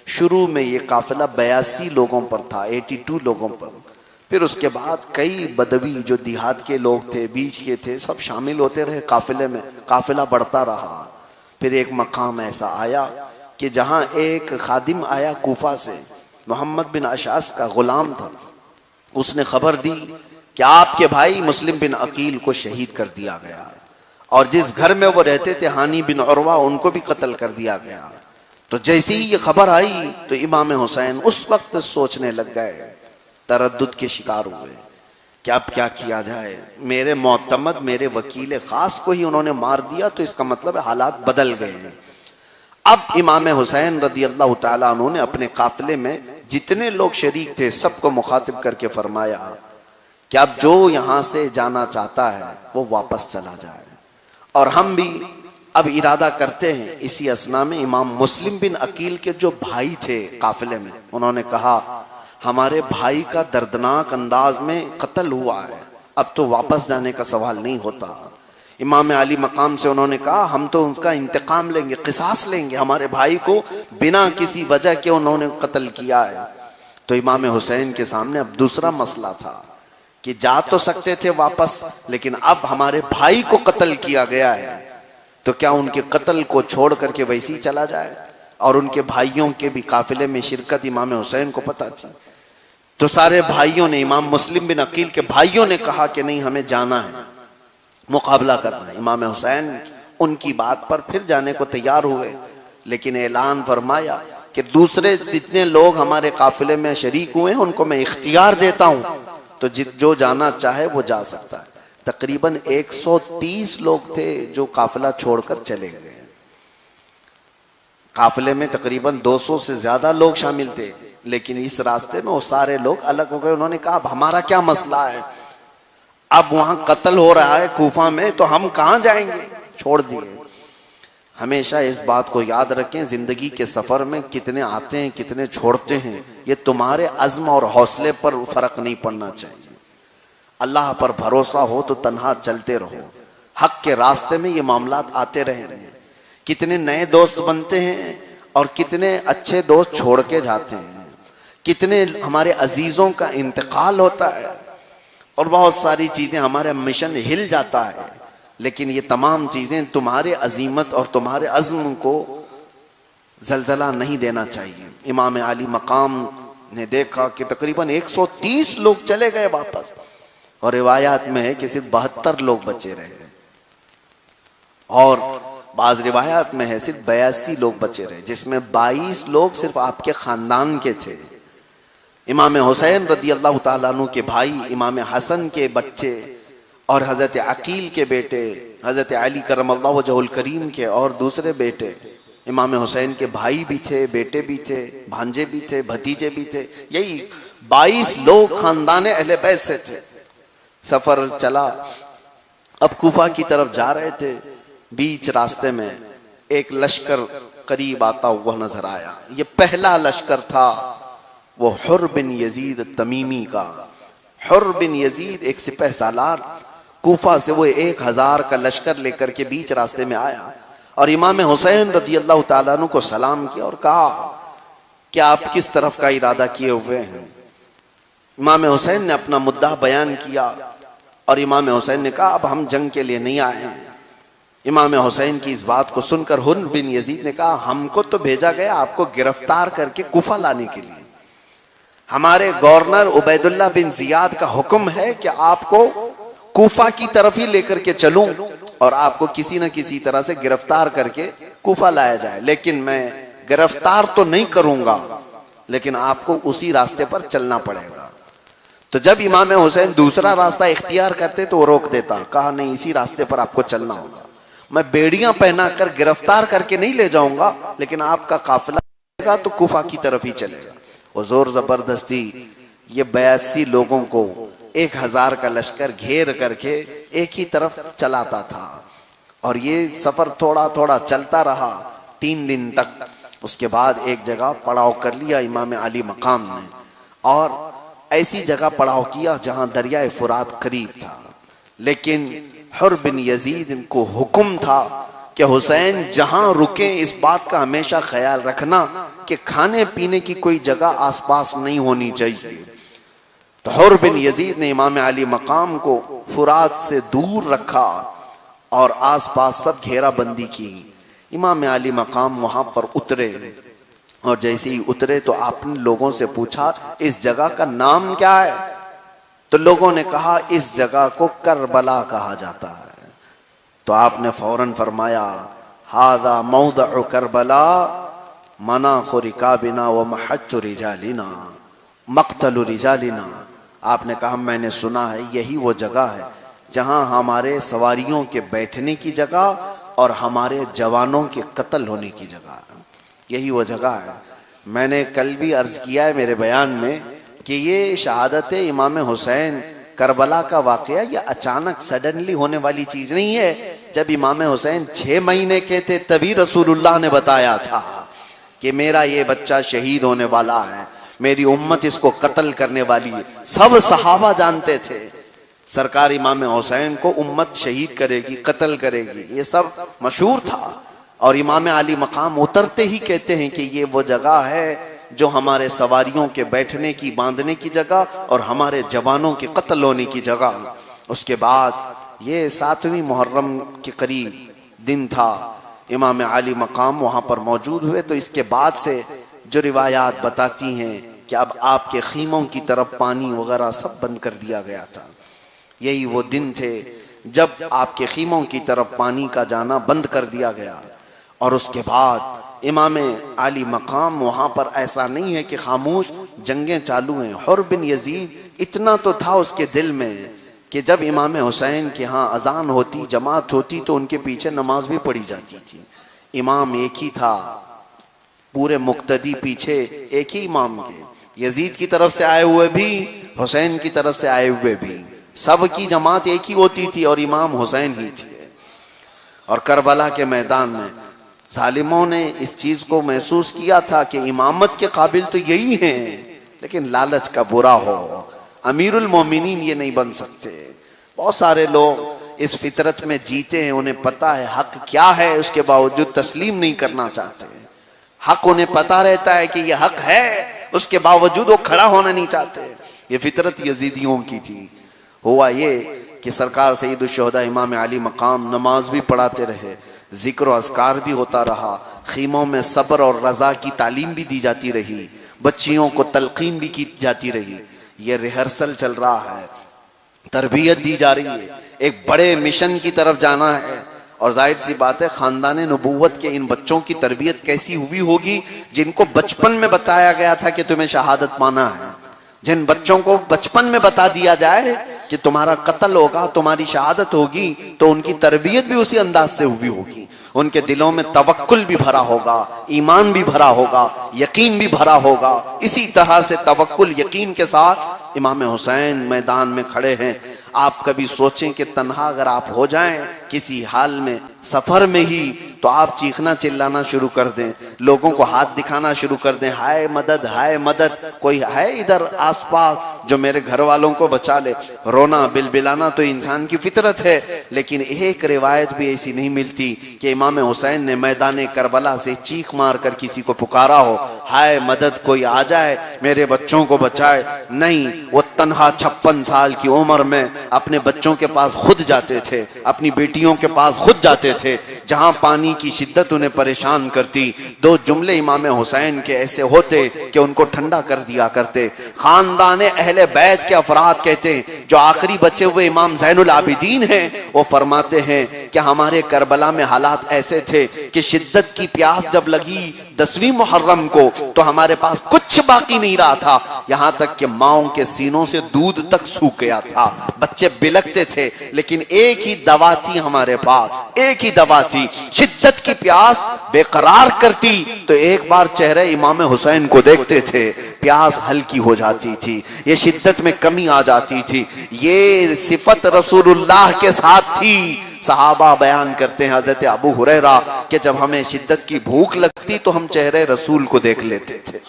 शुरू में ये काफिला 82 लोगों पर था, 82 लोगों पर। फिर उसके बाद कई बदवी जो देहात के लोग थे, बीच के थे, सब शामिल होते रहे काफिले में। काफिला बढ़ता रहा। फिर एक मकाम ऐसा आया कि जहां एक खादिम आया कूफा से, मोहम्मद बिन अशास का गुलाम था। उसने खबर दी कि आपके भाई मुस्लिम बिन अकील को शहीद कर दिया गया, और जिस घर में वो रहते थे हानी बिन उरवा, उनको भी कत्ल कर दिया गया। तो जैसे ही ये खबर आई तो इमाम हुसैन उस वक्त सोचने लग गए, तरद्दुद के शिकार हुए कि अब क्या किया जाए। मेरे मोतमद, मेरे वकील खास को ही उन्होंने मार दिया, तो इसका मतलब हालात बदल गए हैं। अब इमाम हुसैन रदी अल्लाह तआला अन्हु ने अपने काफिले में जितने लोग शरीक थे सबको मुखातिब करके फरमाया कि अब जो यहां से जाना चाहता है वो वापस चला जाए। और हम भी अब इरादा करते हैं। इसी असना में इमाम मुस्लिम बिन अकील के जो भाई थे काफिले में, उन्होंने कहा हमारे भाई का दर्दनाक अंदाज में कत्ल हुआ है, अब तो वापस जाने का सवाल नहीं होता। इमाम अली मकाम से उन्होंने कहा हम तो उसका इंतकाम लेंगे, किसास लेंगे, हमारे भाई को बिना किसी वजह के उन्होंने कत्ल किया है। तो इमाम हुसैन के सामने अब दूसरा मसला था कि जा तो सकते थे वापस, लेकिन अब हमारे भाई को कत्ल किया गया है, तो क्या उनके कत्ल को छोड़ करके वैसे ही चला जाए। और उनके भाइयों के भी काफिले में शिरकत इमाम हुसैन को पता थी। तो सारे भाइयों ने, इमाम मुस्लिम बिन अकील के भाइयों ने कहा कि नहीं, हमें जाना है, मुकाबला करना है। इमाम हुसैन उनकी बात पर फिर जाने को तैयार हुए, लेकिन ऐलान फरमाया कि दूसरे जितने लोग हमारे काफिले में शरीक हुए हैं उनको मैं इख्तियार देता हूं, तो जो जाना चाहे वो जा सकता है। तकरीबन 130 लोग थे जो काफिला छोड़कर चले गए। काफिले में तकरीबन 200 से ज्यादा लोग शामिल थे, लेकिन इस रास्ते में वो सारे लोग अलग हो गए। उन्होंने कहा अब हमारा क्या मसला है, अब वहां कत्ल हो रहा है कूफा में, तो हम कहां जाएंगे, छोड़ दिए। हमेशा इस बात को याद रखें, जिंदगी के सफर में कितने आते हैं कितने छोड़ते हैं, ये तुम्हारे अज़्म और हौसले पर फर्क नहीं पड़ना चाहिए। अल्लाह पर भरोसा हो तो तन्हा चलते रहो, हक के रास्ते में ये मामलात आते रहेंगे। कितने नए दोस्त बनते हैं और कितने अच्छे दोस्त छोड़ के जाते हैं, कितने हमारे अजीजों का इंतकाल होता है और बहुत सारी चीजें, हमारा मिशन हिल जाता है। लेकिन ये तमाम चीजें तुम्हारे अजीमत और तुम्हारे अज़्म को जलजला नहीं देना चाहिए। इमाम अली मकाम ने देखा कि तकरीबन 130 लोग चले गए वापस, और रिवायात में है कि सिर्फ 72 लोग बचे रहे, और बाज रिवायात में है सिर्फ 82 लोग बचे रहे, जिसमें 22 लोग सिर्फ आपके खानदान के थे। इमाम हुसैन रदी अल्लाह ताला अन्हु के भाई, इमाम हसन के बच्चे और हजरत अकील के बेटे, हजरत अली करमल्लाहु वजहुल करीम के और दूसरे बेटे, इमाम हुसैन के भाई भी थे, बेटे भी थे, भांजे भी थे, भतीजे भी थे। यही 22 लोग खानदान अहले बैत से थे। सफर चला, अब कूफा की तरफ जा रहे थे। बीच रास्ते में एक लश्कर करीब आता हुआ नजर आया। ये पहला लश्कर था वो हुर बिन यजीद तमीमी का। हुर बिन यजीद एक सिपह सालार, कूफा से वो 1000 का लश्कर लेकर के बीच रास्ते में आया और इमाम हुसैन रदी अल्लाह ताला अन्हु को सलाम किया और कहा कि आप किस तरफ का इरादा किए हुए हैं। इमाम हुसैन ने अपना मुद्दा बयान किया और इमाम हुसैन ने कहा अब हम जंग के लिए नहीं आए हैं। इमाम हुसैन की इस बात को सुनकर हुर बिन यजीद ने कहा हमको तो भेजा गया आपको गिरफ्तार करके कूफा लाने के लिए, हमारे गवर्नर उबैदुल्लाह बिन जियाद का हुक्म है कि आपको कूफा की तरफ ही लेकर के चलूं और आपको किसी न किसी तरह से गिरफ्तार करके कूफा लाया जाए, लेकिन मैं गिरफ्तार तो नहीं करूंगा, लेकिन आपको उसी रास्ते पर चलना पड़ेगा। तो जब इमाम हुसैन दूसरा रास्ता इख्तियार करते तो वो रोक देता, कहा नहीं इसी रास्ते पर आपको चलना होगा, मैं बेड़ियां पहना कर गिरफ्तार करके नहीं ले जाऊंगा, लेकिन आपका काफिला तो कूफा की तरफ ही चलेगा। वो जोर जबरदस्ती ये 82 लोगों को 1000 का लश्कर घेर करके एक ही तरफ चलाता था और ये सफर थोड़ा थोड़ा चलता रहा 3 दिन तक। उसके बाद एक जगह पड़ाव कर लिया इमाम अली मकाम ने और ऐसी जगह पड़ाव किया जहां दरियाए फुरात करीब था, लेकिन हुर बिन यजीद को हुक्म था कि हुसैन जहां रुके इस बात का हमेशा ख्याल रखना कि खाने पीने की कोई जगह आसपास नहीं होनी चाहिए। तो हुर बिन यजीद ने इमाम अली मकाम को फुरात से दूर रखा और आसपास सब घेराबंदी की। इमाम अली मकाम वहां पर उतरे और जैसे ही उतरे तो आपने लोगों से पूछा इस जगह का नाम क्या है? तो लोगों ने कहा इस जगह को करबला कहा जाता है। तो आपने फौरन फरमाया हादा मौदअ करबला मनाखु रिकाबिना व महज्जु रिजालिना मक्तलु रिजालिना। आपने कहा मैंने सुना है यही वो जगह है जहां हमारे सवारियों के बैठने की जगह और हमारे जवानों के कत्ल होने की जगह, यही वो जगह है। मैंने कल भी अर्ज किया है मेरे बयान में कि ये शहादत इमाम हुसैन करबला का वाकया ये अचानक सडनली होने वाली चीज नहीं है। जब इमाम हुसैन 6 महीने के थे तभी रसूलुल्लाह ने बताया था कि मेरा ये बच्चा शहीद होने वाला है, मेरी उम्मत इसको कत्ल करने वाली है। सब सहाबा जानते थे सरकार इमाम हुसैन को उम्मत शहीद करेगी, कत्ल करेगी, ये सब मशहूर था। और इमाम अली मकाम उतरते ही कहते हैं कि ये वो जगह है जो हमारे सवारियों के बैठने की, बांधने की जगह और हमारे जवानों के कत्ल होने की जगह। उसके बाद ये 7वीं मुहर्रम के करीब दिन था, इमाम अली मकाम वहां पर मौजूद हुए। तो इसके बाद से जो रिवायात बताती हैं कि अब आपके खीमों की तरफ पानी वगैरह सब बंद कर दिया गया था। यही वो दिन थे जब आपके खीमों की तरफ पानी का जाना बंद कर दिया गया। और उसके बाद इमाम अली मकाम वहां पर ऐसा नहीं है कि खामोश जंगें चालू हैं। हुर बिन यजीद इतना तो था उसके दिल में कि जब इमाम हुसैन के यहाँ अजान होती, जमात होती तो उनके पीछे नमाज भी पढ़ी जाती थी। इमाम एक ही था, पूरे मुक्तदी पीछे एक ही इमाम के, यजीद की तरफ से आए हुए भी, हुसैन की तरफ से आए हुए भी, सब की जमात एक ही होती थी और इमाम हुसैन ही थे। और करबला के मैदान में जालिमों ने इस चीज को महसूस किया था कि इमामत के काबिल तो यही हैं, लेकिन लालच का बुरा हो, अमीरुल मोमिनीन ये नहीं बन सकते। बहुत सारे लोग इस फितरत में जीते हैं, उन्हें पता है हक क्या है, उसके बावजूद तस्लीम नहीं करना चाहते। हक उन्हें पता रहता है कि ये हक है, उसके बावजूद वो खड़ा होना नहीं चाहते। ये फितरत यजीदियों की थी। हुआ ये कि सरकार सईदुल शुहदा इमाम अली मकाम नमाज भी पढ़ाते रहे, जिक्र और अज़कार भी होता रहा, खीमों में सब्र और रजा की तालीम भी दी जाती रही, बच्चियों को तलकीन भी की जाती रही। ये रिहर्सल चल रहा है, तरबियत दी जा रही है, एक बड़े मिशन की तरफ जाना है। और जाहिर सी बात है खानदान नबूवत के इन बच्चों की तरबियत कैसी हुई होगी जिनको बचपन में बताया गया था कि तुम्हें शहादत पाना है। जिन बच्चों को बचपन में बता दिया जाए कि तुम्हारा कत्ल होगा, तुम्हारी शहादत होगी, तो उनकी तरबियत भी उसी अंदाज से हुई होगी। उनके दिलों में तवक्कुल भी भरा होगा, ईमान भी भरा होगा, यकीन भी भरा होगा। इसी तरह से तवक्कुल यकीन के साथ इमाम हुसैन मैदान में खड़े हैं। आप कभी सोचें कि तन्हा अगर आप हो जाएं किसी हाल में, सफर में ही, तो आप चीखना चिल्लाना शुरू कर दें, लोगों को हाथ दिखाना शुरू कर दें, हाय मदद, हाय मदद, कोई है इधर आसपास जो मेरे घर वालों को बचा ले। रोना बिलबिलाना तो इंसान की फितरत है, लेकिन एक रिवायत भी ऐसी नहीं मिलती कि इमाम हुसैन ने मैदान करबला से चीख मार कर किसी को पुकारा हो, हाय मदद कोई आ जाए मेरे बच्चों को बचाए। नहीं, वो तन्हा 56 साल की उम्र में अपने बच्चों के पास खुद जाते थे, अपनी बेटियों के पास खुद जाते थे, जहां पानी की शिद्दत उन्हें परेशान करती। दो जुमले इमाम हुसैन के ऐसे होते कि उनको ठंडा कर दिया करते। खानदान अहले बैत के अफराद कहते हैं, जो आखिरी बचे हुए इमाम ज़ैनुल आबिदीन हैं, वो फरमाते हैं कि हमारे करबला में हालात ऐसे थे कि शिद्दत की प्यास जब लगी 10वीं मुहर्रम को तो हमारे पास कुछ बाकी नहीं रहा था, यहां तक कि माओं के सीनों से दूध तक सूख गया था, बच्चे बिलकते थे, लेकिन एक ही दवा थी हमारे पास, एक ही दवा थी। शिद्दत की प्यास बेकरार करती तो एक बार चेहरे इमाम हुसैन को देखते थे, प्यास हल्की हो जाती थी, ये शिद्दत में कमी आ जाती थी। ये सिफत रसूलुल्लाह के साथ थी। सहाबा बयान करते हैं हजरत अबू हुरैरा कि जब हमें शिद्दत की भूख लगती तो हम चेहरे रसूल को देख लेते थे।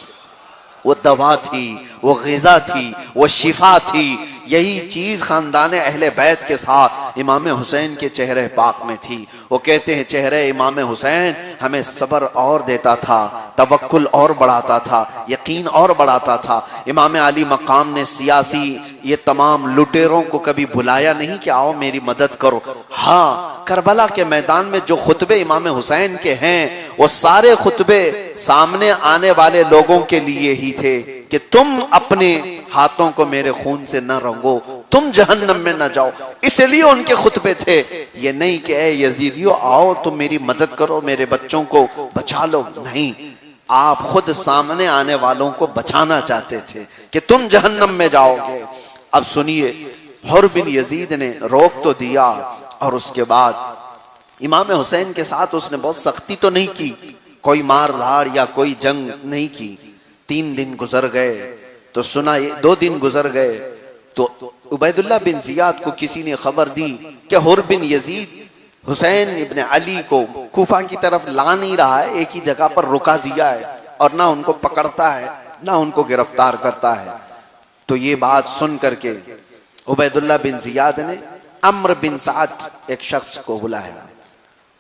वो दवा थी, वो ग़िज़ा थी, वो शिफा थी। यही चीज खानदान अहले बैत के साथ इमाम हुसैन के चेहरे पाक में थी। वो कहते हैं चेहरे इमाम हुसैन हमें सब्र और देता था, तवक्कुल और बढ़ाता था, यकीन और बढ़ाता था। इमाम अली मकाम ने सियासी ये तमाम लुटेरों को कभी बुलाया नहीं कि आओ मेरी मदद करो। हाँ, करबला के मैदान में जो खुतबे इमाम हुसैन के हैं वो सारे खुतबे सामने आने वाले लोगों के लिए ही थे कि तुम अपने हाथों को मेरे खून से न रंगो, तुम जहन्नम में न जाओ, इसलिए उनके खुतबे थे। ये नहीं कि ए यजीदियों आओ तुम मेरी मदद करो, मेरे बच्चों को बचा लो, नहीं, आप खुद सामने आने वालों को बचाना चाहते थे कि तुम जहन्नम में जाओगे। अब सुनिए, हुर बिन यजीद ने रोक तो दिया और उसके बाद इमाम हुसैन के साथ उसने बहुत सख्ती तो नहीं की, कोई मार धाड़ या कोई जंग नहीं की। 3 दिन गुजर गए तो सुना, 2 दिन गुजर गए तो उबैदुल्लाह बिन जियाद को किसी ने खबर दी कि हुर बिन यजीद हुसैन इब्ने अली को कूफा की तरफ ला नहीं रहा है, एक ही जगह पर रुका दिया है और ना उनको पकड़ता है ना उनको गिरफ्तार करता है। तो ये बात सुन करके उबैदुल्लाह बिन जियाद ने अम्र बिन साद एक शख्स को बुलाया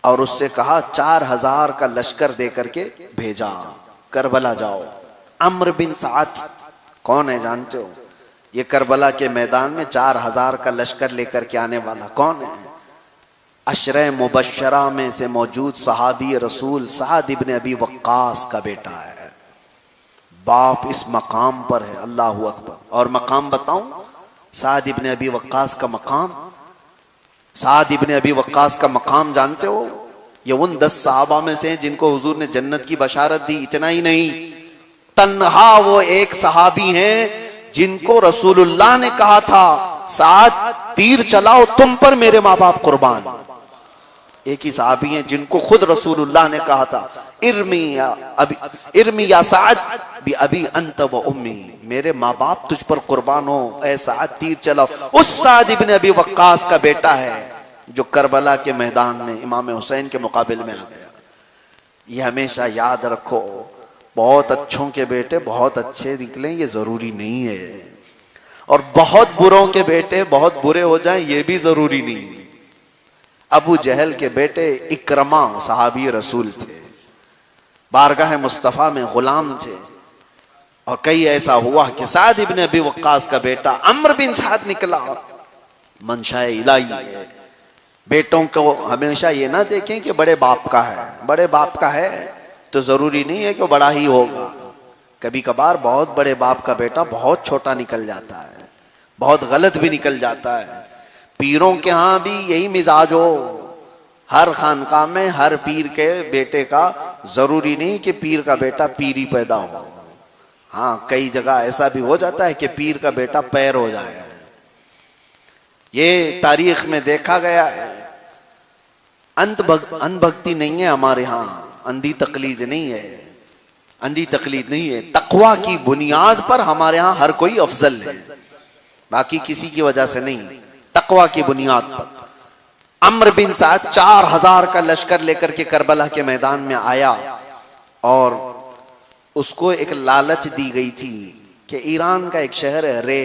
और उससे कहा 4000 का लश्कर दे करके भेजा, करबला जाओ। अम्र बिन साद कौन है जानते हो? ये करबला के मैदान में 4000 का लश्कर लेकर के आने वाला कौन है? अशरे मुबश्शरा में से मौजूद सहाबी रसूल साद इब्ने अबी वक्कास का बेटा है। बाप इस मकाम पर है, अल्लाह अकबर। और मकाम बताऊं, साद इब्ने अबी वक्कास का मकाम, साद इब्ने अबी वक्कास का मकाम जानते हो? ये उन 10 सहाबा में से जिनको हुजूर ने जन्नत की बशारत दी। इतना ही नहीं, तन्हा वो एक सहाबी हैं जिनको रसूलुल्लाह ने कहा था साद तीर चलाओ तुम पर मेरे माँ बाप कुर्बान। एक ही सहाबी हैं जिनको खुद रसूलुल्लाह ने कहा था इर्मी या साद भी अभी अंत व उम्मी, मेरे माँ बाप तुझ पर कुर्बान हो, ऐ साद तीर चलाओ। उस साद इब्ने अबी वक्कास का बेटा है जो करबला के मैदान में इमाम हुसैन के मुकाबले में आ गया। ये हमेशा याद रखो, बहुत अच्छों के बेटे बहुत अच्छे निकले ये जरूरी नहीं है, और बहुत बुरों के बेटे बहुत बुरे हो जाएं ये भी जरूरी नहीं। अबू जहल के बेटे इकरमा सहाबी रसूल थे, बारगाह मुस्तफा में गुलाम थे, और कई ऐसा हुआ कि साद इब्ने अबी वक्कास का बेटा अम्र बिन साद निकला। मंशाए इलाही है, बेटों को हमेशा ये ना देखें कि बड़े बाप का है, बड़े बाप का है तो जरूरी नहीं है कि वो बड़ा ही होगा। कभी कभार बहुत बड़े बाप का बेटा बहुत छोटा निकल जाता है, बहुत गलत भी निकल जाता है। पीरों के यहाँ भी यही मिजाज हो, हर खानका में हर पीर के बेटे का जरूरी नहीं कि पीर का बेटा पीर ही पैदा हो। हाँ, कई जगह ऐसा भी हो जाता है कि पीर का बेटा पैर हो जाए, ये तारीख में देखा गया है। अंधभक्ति नहीं है हमारे यहाँ, अंधी तकलीद नहीं है, अंधी तकलीद नहीं है। तकवा की बुनियाद पर हमारे यहाँ हर कोई अफजल है, बाकी किसी की वजह से नहीं, तकवा की बुनियाद पर। अम्र बिन साद 4000 का लश्कर लेकर के करबला के मैदान में आया और उसको एक लालच दी गई थी कि ईरान का एक शहर है रे,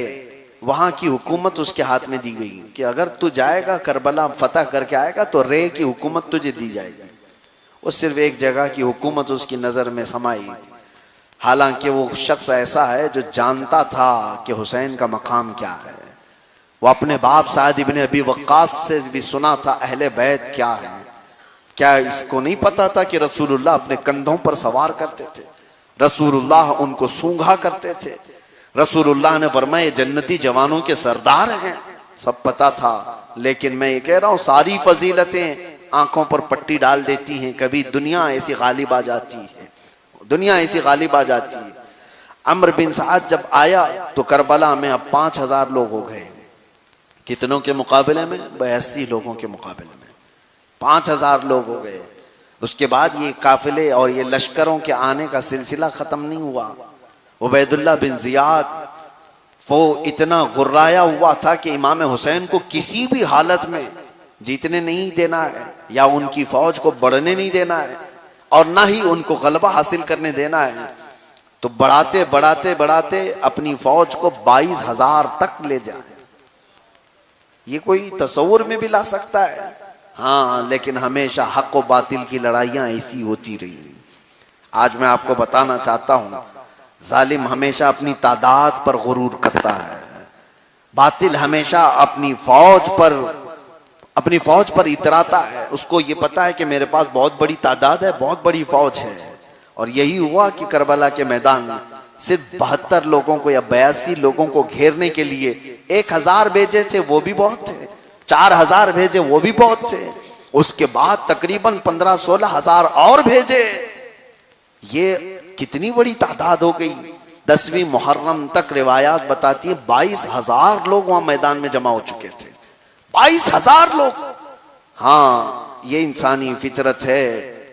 वहां की हुकूमत उसके हाथ में दी गई कि अगर तू जाएगा करबला फतह करके आएगा तो रे की हुकूमत तुझे दी जाएगी। वो सिर्फ एक जगह की हुकूमत उसकी नजर में समाई थी। हालांकि वो शख्स ऐसा है जो जानता था कि हुसैन का मकाम क्या है। वो अपने बाप साद इब्ने अबी वक्कास से भी सुना था अहले बैत क्या है। क्या इसको नहीं पता था कि रसूलुल्लाह अपने कंधों पर सवार करते थे, रसूलुल्लाह उनको सूंघा करते थे, रसूलुल्लाह ने फरमाया जन्नती जवानों के सरदार हैं, सब पता था। लेकिन मैं ये कह रहा हूं सारी फजीलतें आंखों पर पट्टी डाल देती हैं, कभी दुनिया ऐसी गालिब आ जाती है, दुनिया ऐसी गालिब आ जाती है। अम्र बिन साद जब आया तो करबला में अब 5000 लोग हो गए। कितनों के मुकाबले में? 82 लोगों के मुकाबले में 5000 लोग हो गए। उसके बाद ये काफिले और ये लश्करों के आने का सिलसिला खत्म नहीं हुआ। उबैदुल्लाह बिन जियाद वो इतना गुर्राया हुआ था कि इमाम हुसैन को किसी भी हालत में जीतने नहीं देना है, या उनकी फौज को बढ़ने नहीं देना है, और ना ही उनको गलबा हासिल करने देना है। तो बढ़ाते बढ़ाते बढ़ाते अपनी फौज को 22,000 तक ले जाए। ये कोई तस्वुर में भी ला सकता है? हाँ, लेकिन हमेशा हक और बातिल की लड़ाइयां ऐसी होती रही। आज मैं आपको बताना चाहता हूं, जालिम हमेशा अपनी तादाद पर गुरूर करता है, बातिल हमेशा अपनी फौज पर इतराता है। उसको ये पता है कि मेरे पास बहुत बड़ी तादाद है, बहुत बड़ी फौज है। और यही हुआ कि करबला के मैदान में सिर्फ 72 लोगों को या 82 लोगों को घेरने के लिए 1000 भेजे थे, वो भी बहुत थे, 4000 भेजे, वो भी बहुत थे। उसके बाद तकरीबन 15-16 हजार और भेजे। ये कितनी बड़ी तादाद हो गई। 10वीं मुहर्रम तक रिवायात बताती है 22,000 लोग वहां मैदान में जमा हो चुके थे। 22,000 लोग। हाँ, ये इंसानी फितरत है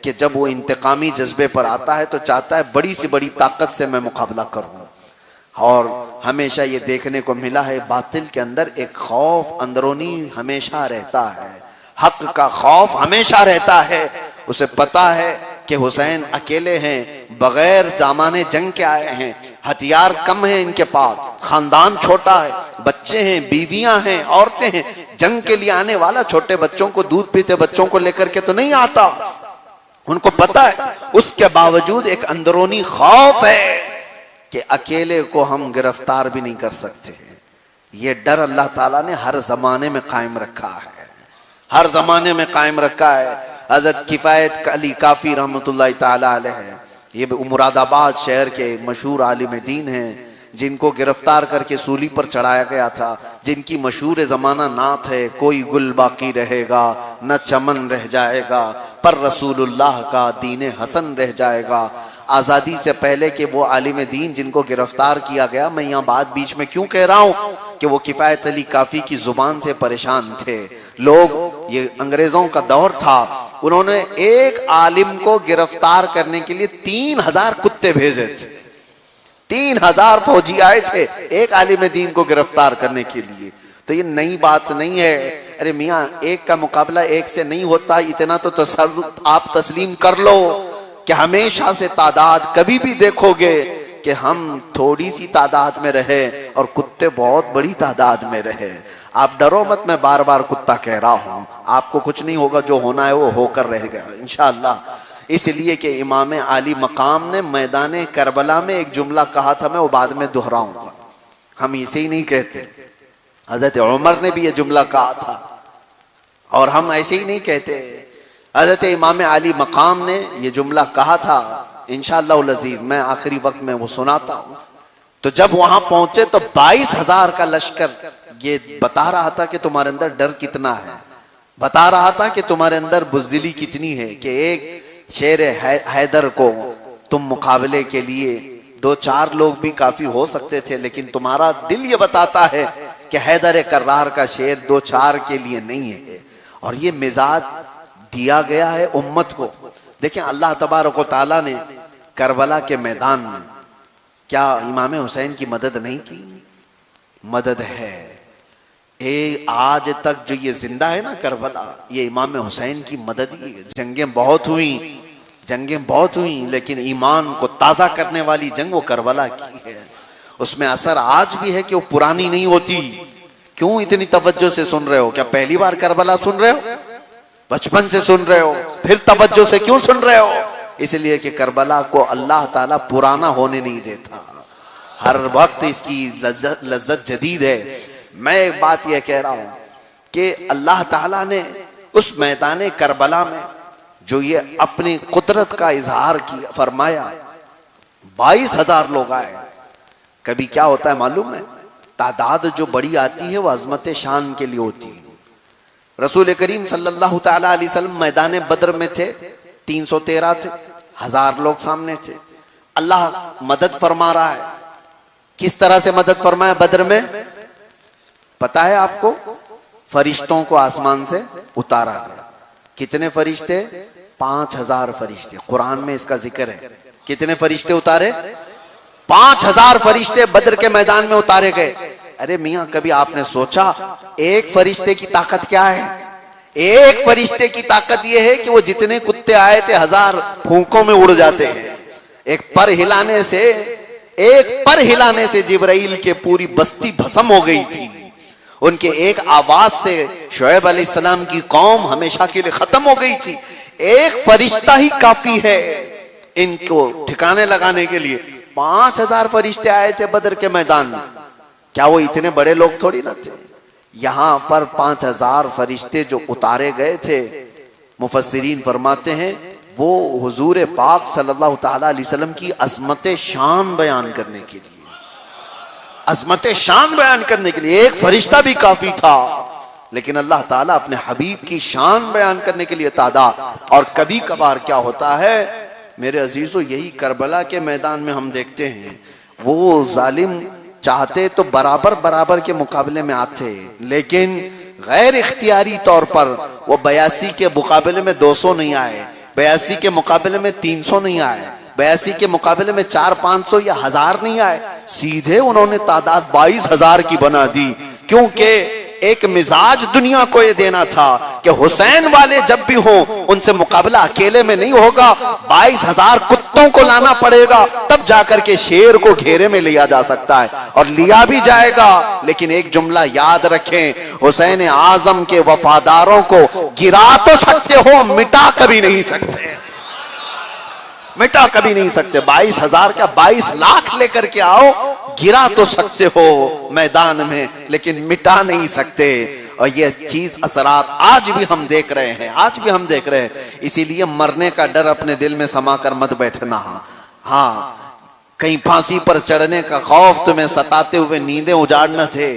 कि जब वो इंतकामी जज्बे पर आता है तो चाहता है बड़ी से बड़ी ताकत से मैं मुकाबला करूं। और हमेशा ये देखने को मिला है बातिल के अंदर एक खौफ अंदरूनी हमेशा रहता है, हक का खौफ हमेशा रहता है। उसे पता है कि हुसैन अकेले हैं, बगैर जामाने जंग के आए हैं, हथियार कम है इनके पास, खानदान छोटा है, बच्चे हैं, बीवियां हैं, औरतें हैं। जंग के लिए आने वाला छोटे बच्चों को, दूध पीते बच्चों को लेकर के तो नहीं आता। उनको पता है। उसके बावजूद एक अंदरूनी खौफ है कि अकेले को हम गिरफ्तार भी नहीं कर सकते। ये डर अल्लाह ताला ने हर जमाने में कायम रखा है, हर जमाने में कायम रखा है। हजरत किफायत अली काफी रहमतुल्लाह ताला अलैह, ये मुरादाबाद शहर के मशहूर आलिम दीन हैं, जिनको गिरफ्तार करके सूली पर चढ़ाया गया था, जिनकी मशहूर जमाना नात है, कोई गुल बाकी रहेगा न चमन रह जाएगा, पर रसूलुल्लाह का दीन हसन रह जाएगा। आज़ादी से पहले के वो आलिम दीन जिनको गिरफ्तार किया गया, मैं यहाँ बात बीच में क्यों कह रहा हूँ कि वो किफायत अली काफी की जुबान से परेशान थे लोग। ये अंग्रेजों का दौर था, उन्होंने एक आलिम को गिरफ्तार करने के लिए 3000 कुत्ते भेजे थे। 3000 फौजी आए थे एक आलिम दीन को गिरफ्तार करने के लिए। तो ये नई बात नहीं है। अरे मियाँ, एक का मुकाबला एक से नहीं होता, इतना तो आप तस्लीम कर लो कि हमेशा से तादाद, कभी भी देखोगे कि हम थोड़ी सी तादाद में रहे और कुत्ते बहुत बड़ी तादाद में रहे। आप डरो मत, मैं बार बार कुत्ता कह रहा हूं, आपको कुछ नहीं होगा, जो होना है वो होकर रहेगा इंशाअल्लाह। इसलिए कि इमाम आली मकाम ने मैदान करबला में एक जुमला कहा था, मैं वो बाद में दोहराऊंगा, हम इसे ही नहीं कहते। हजरत उमर ने भी ये जुमला कहा था और हम ऐसे ही नहीं कहते। हजरत इमाम आली मकाम ने ये जुमला कहा था। इंशाअल्लाह अज़ीज़ मैं आखिरी वक्त में वो सुनाता हूं। तो जब वहां पहुंचे तो 22,000 का लश्कर ये बता रहा था कि तुम्हारे अंदर डर कितना है, बता रहा था कि तुम्हारे अंदर बुज़दिली कितनी है, कि एक शेर हैदर को तुम मुकाबले के लिए 2-4 लोग भी काफी हो सकते थे, लेकिन तुम्हारा दिल ये बताता है कि हैदर कर्रार का शेर 2-4 के लिए नहीं है। और ये मिजाज दिया गया है उम्मत को। देखें, अल्लाह तबारक व तआला ने करबला के मैदान में क्या इमाम हुसैन की मदद नहीं की? मदद है। आज तक जो ये जिंदा है ना करबला, ये इमाम हुसैन की मदद ही है। जंगें बहुत हुई, लेकिन ईमान को ताज़ा करने वाली जंग वो करबला की है। उसमें असर आज भी है कि वो पुरानी नहीं होती। क्यों इतनी तवज्जो से सुन रहे हो? क्या पहली बार करबला सुन रहे हो? बचपन से सुन रहे हो? फिर तवज्जो से क्यों सुन रहे हो? इसलिए कि करबला को अल्लाह ताला पुराना होने नहीं देता, हर वक्त इसकी लज्जत जदीद है। मैं एक बात यह कह रहा हूं कि अल्लाह ताला ने उस मैदान करबला में जो ये अपनी कुदरत का इजहार किया फरमाया, 22,000 लोग आए। कभी क्या होता है मालूम है, तादाद जो बड़ी आती है वो अजमत शान के लिए होती है। रसूल करीम सल्लल्लाहु ताला अलैहि वसल्लम मैदान बद्र में थे, 313 थे, 1000 लोग सामने थे। अल्लाह मदद फरमा रहा है। किस तरह से मदद फरमाया बद्र में पता है आपको? फरिश्तों को आसमान से उतारा गया। कितने फरिश्ते? 5000 फरिश्ते। कुरान में इसका जिक्र है। कितने फरिश्ते उतारे? 5000 फरिश्ते बद्र के मैदान में उतारे गए। अरे मियां, कभी आपने सोचा एक फरिश्ते की ताकत क्या है? एक फरिश्ते की ताकत यह है कि वो जितने कुत्ते आए थे 1000 फूंकों में उड़ जाते हैं। एक पर हिलाने से जिब्राइल के पूरी बस्ती भस्म हो गई थी। उनके एक आवाज से शुएब अलैहिस्सलाम की कौम हमेशा के लिए खत्म हो गई थी। एक फरिश्ता ही काफी है इनको ठिकाने लगाने के लिए। 5000 फरिश्ते आए थे बद्र के मैदान में। क्या वो इतने बड़े लोग थोड़ी ना थे? यहां पर 5000 फरिश्ते जो उतारे गए थे, मुफस्सिरीन फरमाते हैं वो हुजूर पाक सल्लल्लाहु ताला अलैहि वसल्लम की अज़मत शान बयान करने के लिए, अज़मत शान बयान करने के लिए एक फरिश्ता भी काफी था। लेकिन अल्लाह ताला अपने हबीब की शान बयान करने के लिए तादाद। और कभी कभार क्या होता है मेरे अजीजों, यही करबला के मैदान में हम देखते हैं, वो जालिम चाहते तो बराबर बराबर के मुकाबले में आते, लेकिन गैर इख्तियारी तौर पर वो 82 के मुकाबले में 200 नहीं आए, 82 के मुकाबले में 300 नहीं आए, 82 के मुकाबले में 400-500 या 1000 नहीं आए। सीधे उन्होंने तादाद 22,000 की बना दी। क्योंकि एक मिजाज दुनिया को ये देना था कि हुसैन वाले जब भी हो उनसे मुकाबला अकेले में नहीं होगा, 22,000 कुत्तों को लाना पड़ेगा, तब जाकर के शेर को घेरे में लिया जा सकता है। और लिया भी जाएगा। लेकिन एक जुमला याद रखें, हुसैन आजम के वफादारों को गिरा तो सकते हो, मिटा कभी नहीं सकते, मिटा कभी नहीं सकते। 22,000 क्या 22 लाख लेकर के आओ, गिरा तो सकते हो मैदान में, लेकिन मिटा नहीं सकते। और ये चीज असरात आज भी हम देख रहे हैं, आज भी हम देख रहे हैं। इसीलिए मरने का डर अपने दिल में समा कर मत बैठना। हाँ, कहीं फांसी पर चढ़ने का खौफ तुम्हें सताते हुए नींदें उजाड़ न थे।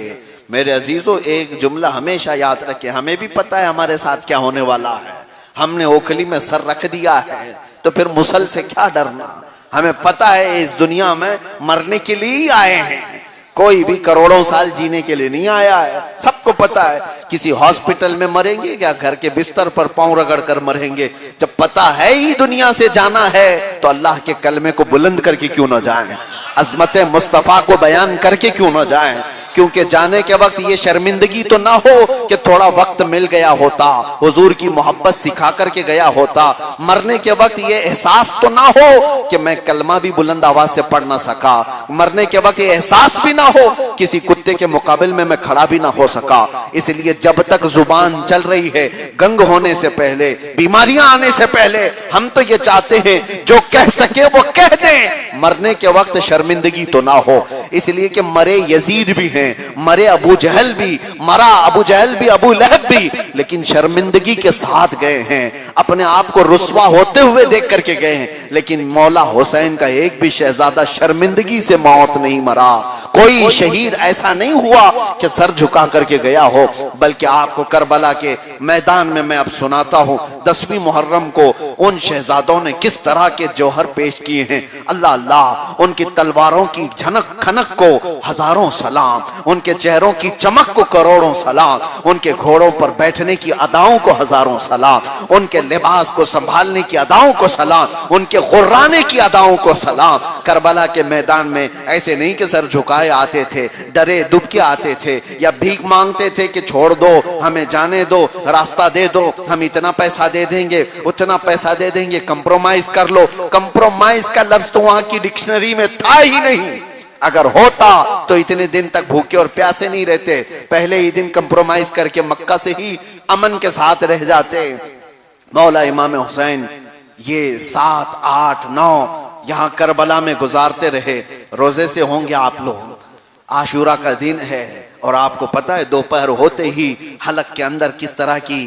मेरे अजीजों, एक जुमला हमेशा याद रखें, हमें भी पता है हमारे साथ क्या होने वाला है। हमने ओखली में सर रख दिया है तो फिर मुसल से क्या डरना। हमें पता है इस दुनिया में मरने के लिए ही आए हैं, कोई भी करोड़ों साल जीने के लिए नहीं आया है। सबको पता है किसी हॉस्पिटल में मरेंगे क्या घर के बिस्तर पर पांव रगड़ कर मरेंगे। जब पता है ही दुनिया से जाना है तो अल्लाह के कलमे को बुलंद करके क्यों ना जाएं, अजमत मुस्तफा को बयान करके क्यों ना जाएं। क्योंकि जाने के वक्त ये शर्मिंदगी तो ना हो कि थोड़ा वक्त मिल गया होता, हुजूर की मोहब्बत सिखा करके गया होता। मरने के वक्त ये एहसास तो ना हो कि मैं कलमा भी बुलंद आवाज से पढ़ ना सका। मरने के वक्त ये एहसास भी ना हो किसी कुत्ते के मुकाबले में मैं खड़ा भी ना हो सका। इसलिए जब तक जुबान चल रही है, गंग होने से पहले, बीमारियां आने से पहले, हम तो ये चाहते हैं जो कह सके वो कह दें, मरने के वक्त शर्मिंदगी तो ना हो। इसलिए कि मरे यजीद भी हैं, मरे अबू जहल भी, मरा अबू जहल भी, अबू लहब भी, लेकिन शर्मिंदगी के साथ गए हैं, अपने आप को रुस्वा होते हुए देख करके गए हैं। लेकिन मौला हुसैन का एक भी शहजादा शर्मिंदगी से मौत नहीं मरा। कोई शहीद ऐसा नहीं हुआ कि सर झुका करके गया हो। बल्कि आपको करबला के मैदान में मैं अब सुनाता हूं 10वीं मुहर्रम को उन शहजादों ने किस तरह के जौहर पेश किए हैं। अल्लाह अल्लाह, उनकी तलवारों की झनक खनक को हजारों सलाम, उनके चेहरों की चमक को करोड़ों सलाम, उनके घोड़ों पर बैठने की अदाओं को हजारों सलाम, उनके लिबास को संभालने की अदाओं को सलाम, उनके गुर्राने की अदाओं को सलाम। करबला के मैदान में ऐसे नहीं कि सर झुकाए आते थे, डरे दुबके आते थे या भीख मांगते थे कि छोड़ दो, हमें जाने दो, रास्ता दे दो, हम इतना पैसा दे देंगे, उतना पैसा दे देंगे, कंप्रोमाइज कर लो। कंप्रोमाइज का लफ्ज तो वहां की डिक्शनरी में था ही नहीं। अगर होता तो इतने दिन तक भूखे और प्यासे नहीं रहते, पहले ही दिन कंप्रोमाइज करके मक्का से ही अमन के साथ रह जाते। मौला इमाम हुसैन ये 7, 8, 9 यहाँ करबला में गुजारते रहे। रोजे से होंगे आप लोग, आशूरा का दिन है और आपको पता है दोपहर होते ही हलक के अंदर किस तरह की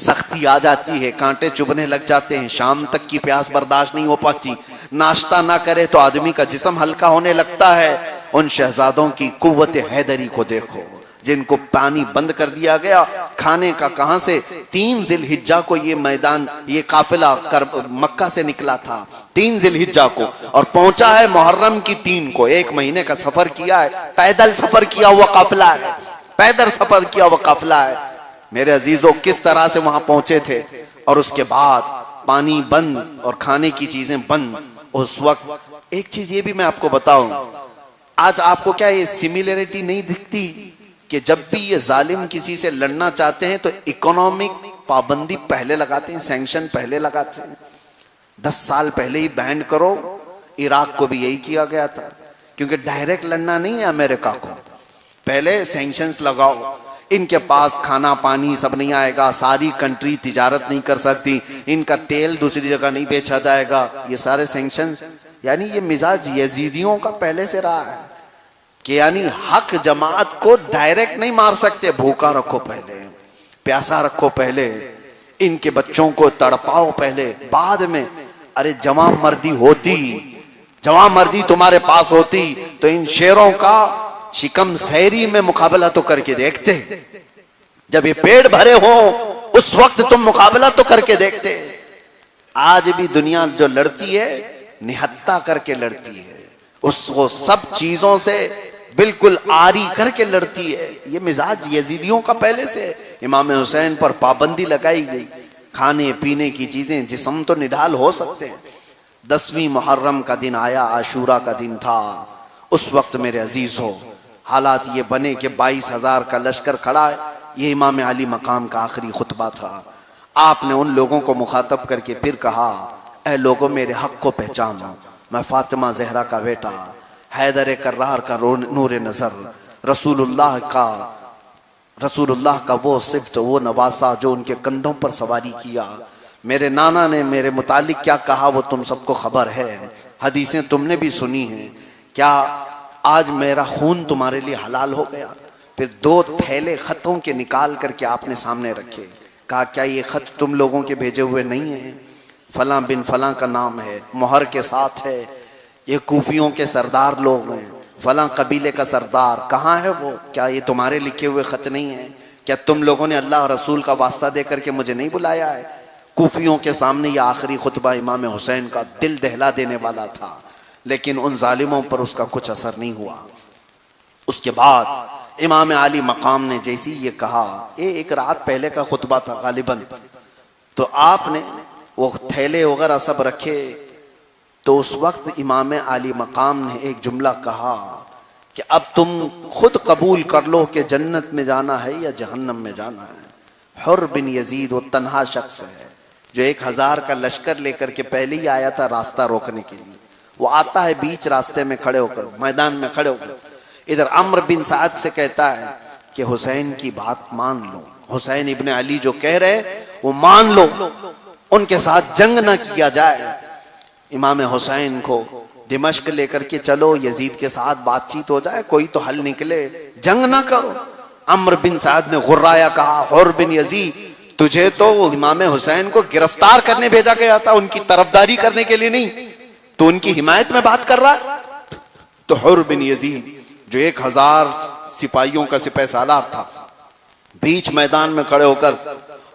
सख्ती आ जाती है, कांटे चुभने लग जाते हैं, शाम तक की प्यास बर्दाश्त नहीं हो पाती। नाश्ता ना करे तो आदमी का जिस्म हल्का होने लगता है। उन शहजादों की कुव्वत हैदरी को देखो, जिनको पानी बंद कर दिया गया, खाने का कहां से। 3 जिलहिज्जा को ये मैदान, ये काफिला मक्का से निकला था 3 जिलहिज्जा को, और पहुंचा है मुहर्रम की 3 को। 1 महीने का सफर किया है, पैदल सफर किया हुआ काफिला है, पैदल सफर किया हुआ काफिला है। मेरे अजीजों, किस तरह से वहां पहुंचे थे। और उसके बाद पानी बंद और खाने की चीजें बंद। उस वक्त एक चीज ये भी मैं आपको बताऊं, आज आपको क्या ये सिमिलरिटी नहीं दिखती कि जब भी ये जालिम किसी से लड़ना चाहते हैं तो इकोनॉमिक पाबंदी पहले लगाते हैं, सैंक्शन पहले लगाते हैं। 10 साल पहले ही बैन करो, इराक को भी यही किया गया था, क्योंकि डायरेक्ट लड़ना नहीं है अमेरिका को, पहले सैंक्शंस लगाओ। इनके पास खाना पानी सब नहीं आएगा, सारी कंट्री तिजारत नहीं कर सकती, इनका तेल दूसरी जगह नहीं बेचा जाएगा, ये सारे सैंक्शन। यानी ये मिजाज यजीदियों का पहले से रहा है कि यानी हक जमात को डायरेक्ट नहीं मार सकते, भूखा रखो पहले, प्यासा रखो पहले, इनके बच्चों को तड़पाओ पहले, बाद में। अरे जवां मर्दी होती, जवां मर्दी तुम्हारे पास होती तो इन शेरों का शिकम सहरी में मुकाबला तो करके देखते। जब ये पेट भरे हो उस वक्त तुम मुकाबला तो करके देखते। आज भी दुनिया जो लड़ती है निहत्ता करके लड़ती है, उसको सब चीजों से बिल्कुल आरी करके लड़ती है। ये मिजाज यजीदियों का पहले से। इमाम हुसैन पर पाबंदी लगाई गई, खाने पीने की चीजें, जिस्म तो निढाल हो सकते हैं। 10वीं मुहर्रम का दिन आया, आशूरा का दिन था। उस वक्त मेरे अजीजों हालात ये बने कि 22,000 का लश्कर खड़ा है। ये इमाम अली मकाम का आखिरी खुतबा था। आपने उन लोगों को मुखातब करके फिर कहा, ऐ लोगों मेरे हक को पहचानो, मैं फातिमा जहरा का बेटा, हैदर कर्रार का नूर नजर, रसूलुल्लाह का वो सिफ्त, वो नवासा जो उनके कंधों पर सवारी किया। मेरे नाना ने मेरे मुतालिक क्या कहा वो तुम सबको खबर है, हदीसें तुमने भी सुनी हैं। क्या आज मेरा खून तुम्हारे लिए हलाल हो गया? फिर 2 थैले खतों के निकाल करके आपने सामने रखे, कहा क्या ये खत तुम लोगों के भेजे हुए नहीं है? फलां बिन फलां का नाम है, मोहर के साथ है, ये कूफियों के सरदार लोग हैं, फलां कबीले का सरदार, कहाँ है वो? क्या ये तुम्हारे लिखे हुए खत नहीं है? क्या तुम लोगों ने अल्लाह रसूल का वास्ता दे करके मुझे नहीं बुलाया है? कूफियों के सामने ये आखिरी खुतबा इमाम हुसैन का दिल दहला देने वाला था, लेकिन उन जालिमों पर उसका कुछ असर नहीं हुआ। उसके बाद इमाम अली मकाम ने जैसी ये कहा, ये एक रात पहले का खुतबा था गालिबन, तो आपने वो थैले वगैरह सब रखे। तो उस वक्त इमाम अली मकाम ने एक जुमला कहा कि अब तुम खुद कबूल कर लो कि जन्नत में जाना है या जहन्नम में जाना है। हुर बिन यजीद वो तन्हा शख्स है जो 1000 का लश्कर लेकर के पहले ही आया था रास्ता रोकने के लिए। वो आता है बीच रास्ते में खड़े होकर, मैदान में खड़े होकर, इधर अम्र बिन साद से कहता है कि हुसैन की बात मान लो, हुसैन इब्ने अली जो कह रहे वो मान लो, उनके साथ जंग ना किया जाए। इमाम हुसैन को दिमश्क लेकर के चलो, यजीद के साथ बातचीत हो जाए, कोई तो हल निकले, जंग ना करो। अम्र बिन साद ने गुर्राया कहा, हुर बिन यजीद तुझे तो इमाम हुसैन को गिरफ्तार करने भेजा गया था, उनकी तरफदारी करने के लिए नहीं, तो उनकी हिमायत में बात कर रहा है। तो हुर बिन यजीद जो 1000 सिपाहियों का सिपाही सालार था, बीच मैदान में खड़े होकर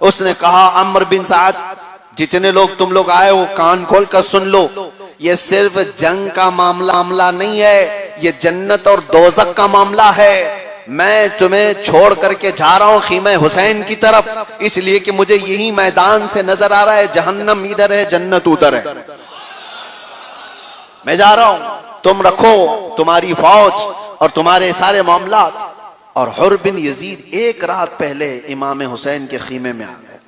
उसने कहा, अम्र बिन साद जितने लोग तुम लोग आए हो कान खोल कर सुन लो, ये सिर्फ जंग का मामला नहीं है, ये जन्नत और दोजक का मामला है। मैं तुम्हें छोड़ करके जा रहा हूं खीमे हुसैन की तरफ, इसलिए कि मुझे यही मैदान से नजर आ रहा है जहन्नम इधर है, जन्नत उधर है। मैं जा रहा हूं, तुम रखो तुम्हारी फौज और तुम्हारे सारे मामलात। और हुर बिन यजीद एक रात पहले इमाम हुसैन के खीमे में आ गए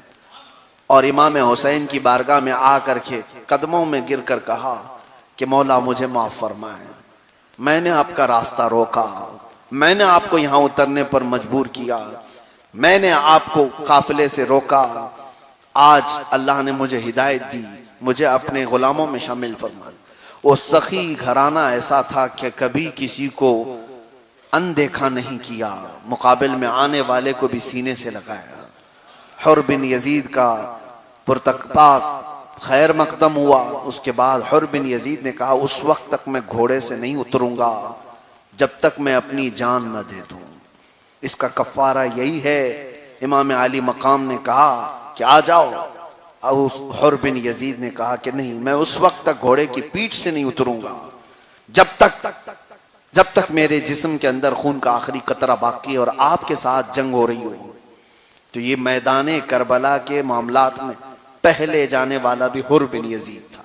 और इमाम हुसैन की बारगाह में आकर के कदमों में गिरकर कहा कि मौला मुझे माफ फरमाए, मैंने आपका रास्ता रोका, मैंने आपको यहां उतरने पर मजबूर किया, मैंने आपको काफिले से रोका। आज अल्लाह ने मुझे हिदायत दी, मुझे अपने गुलामों में शामिल फरमा। वो सखी घराना ऐसा था कि कभी किसी को अनदेखा नहीं किया, मुकाबिल में आने वाले को भी सीने से लगाया। हुर बिन यजीद का पुरतकपाक खैर मकदम हुआ। उसके बाद हुर बिन यजीद ने कहा, उस वक्त तक मैं घोड़े से नहीं उतरूंगा जब तक मैं अपनी जान न दे दूं। इसका कफारा यही है। इमाम अली मकाम ने कहा कि आ जाओ। हुर बिन यजीद ने कहा कि नहीं, मैं उस वक्त तक घोड़े की पीठ से नहीं उतरूंगा जब तक मेरे जिस्म के अंदर खून का आखिरी कतरा बाकी है और आपके साथ जंग हो रही हो। तो ये मैदान करबला के मामलात में पहले जाने वाला भी हुर बिन यजीद था।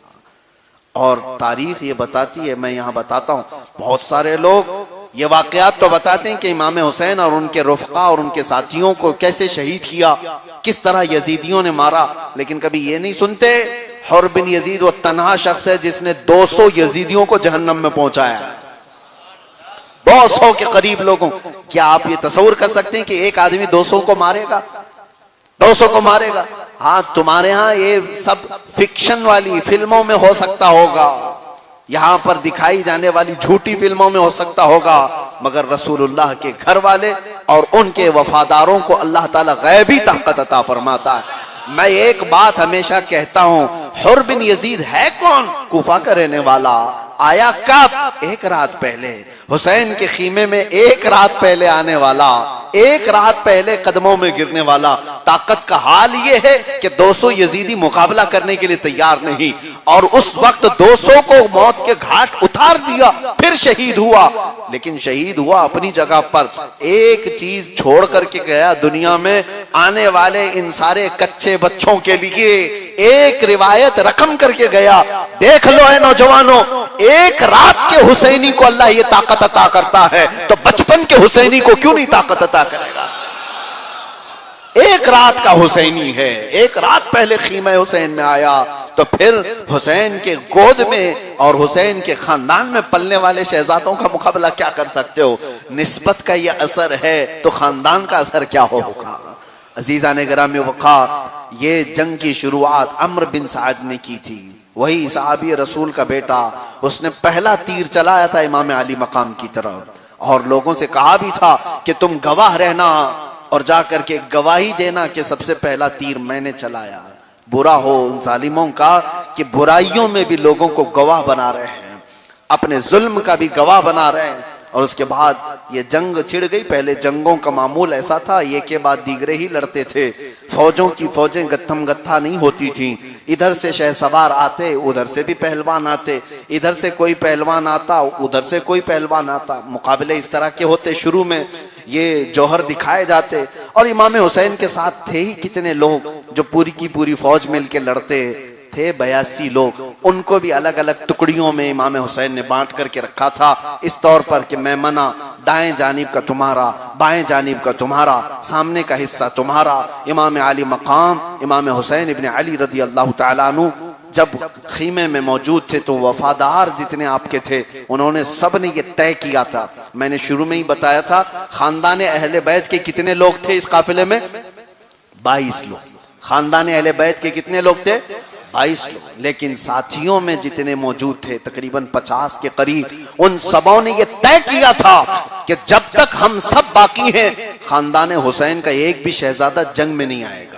और तारीख ये बताती है, मैं यहां बताता हूं, बहुत सारे लोग ये वाकयात तो बताते हैं कि इमाम हुसैन और उनके रुफ़क़ा और उनके साथियों को कैसे शहीद किया, किस तरह यजीदियों ने मारा, लेकिन कभी ये नहीं सुनते हुर बिन यजीद वो तन्हा शख्स है जिसने 200 यजीदियों को जहन्नम में पहुंचाया। 200 के करीब लोगों। क्या आप ये तस्वीर कर सकते हैं कि एक आदमी 200 को मारेगा? 200 को मारेगा? हाँ, तुम्हारे यहाँ ये सब फिक्शन वाली फिल्मों में हो सकता होगा, यहां पर दिखाई जाने वाली झूठी फिल्मों में हो सकता होगा, मगर रसूलुल्लाह के घर वाले और उनके वफादारों को अल्लाह ताला गैबी ताकत अता फरमाता है। मैं एक बात हमेशा कहता हूं, हुर बिन यजीद है कौन? कूफा का रहने वाला। आया कब? एक रात पहले। हुसैन के खीमे में एक रात पहले आने वाला, एक रात पहले कदमों में गिरने वाला। ताकत का हाल यह है कि 200 यजीदी मुकाबला करने के लिए तैयार नहीं, और उस वक्त 200 को मौत के घाट उतार दिया, फिर शहीद हुआ। लेकिन शहीद हुआ अपनी जगह पर, एक चीज छोड़ करके गया दुनिया में आने वाले इन सारे कच्चे बच्चों के लिए। एक रिवायत रकम करके गया, देख लो है नौजवानों, एक रात के हुसैनी को अल्लाह ये ताकत अता करता है, तो बचपन के हुसैनी को क्यों नहीं ताकत अता करेगा? एक रात का हुसैनी है, एक रात पहले खीमा हुसैन में आया, तो फिर हुसैन के गोद में और हुसैन के खानदान में पलने वाले शहजादों का मुकाबला क्या कर सकते हो? निस्बत का ये असर है तो खानदान का असर क्या होगा? अजीजा ने गिरामी वक़ा, ये जंग की शुरुआत अम्र बिन साद ने की थी, वही सहाबी रसूल का बेटा। उसने पहला तीर चलाया था इमाम अली मकाम की तरफ, और लोगों से कहा भी था कि तुम गवाह रहना और जाकर के गवाही देना कि सबसे पहला तीर मैंने चलाया। बुरा हो उन जालिमों का कि बुराइयों में भी लोगों को गवाह बना रहे हैं, अपने जुल्म का भी गवाह बना रहे हैं। और उसके बाद ये जंग छिड़ गई। पहले जंगों का मामूल ऐसा था, ये के बाद दीगरे ही लड़ते थे, फौजों की फौजें गत्थम गत्था नहीं होती थी। इधर से शहसवार आते, उधर से भी पहलवान आते, इधर से कोई पहलवान आता, उधर से कोई पहलवान आता। मुकाबले इस तरह के होते, शुरू में ये जौहर दिखाए जाते। और इमाम हुसैन के साथ थे ही कितने लोग जो पूरी की पूरी फौज मिलके लड़ते थे, 82 लोग। उनको भी अलग अलग टुकड़ियों में इमाम हुसैन ने बांट करके रखा था, इस तौर पर कि मैमना दाएं जानिब का तुम्हारा, बाएं जानिब का तुम्हारा, सामने का हिस्सा तुम्हारा। इमाम अली मकाम इमाम हुसैन इब्न अली रदी अल्लाह तआला अन्हु जब खीमे में मौजूद थे तो वफादार जितने आपके थे, उन्होंने सब ने ये तय किया था। मैंने शुरू में ही बताया था, खानदान अहले बैत के कितने लोग थे इस काफिले में? 22 लोग। खानदान अहले बैत के कितने लोग थे? 22 लोग। लेकिन साथियों में जितने मौजूद थे तकरीबन 50 के करीब, उन सबों ने यह तय किया था कि जब तक हम सब बाकी हैं, खानदान हुसैन का एक भी शहजादा जंग में नहीं आएगा।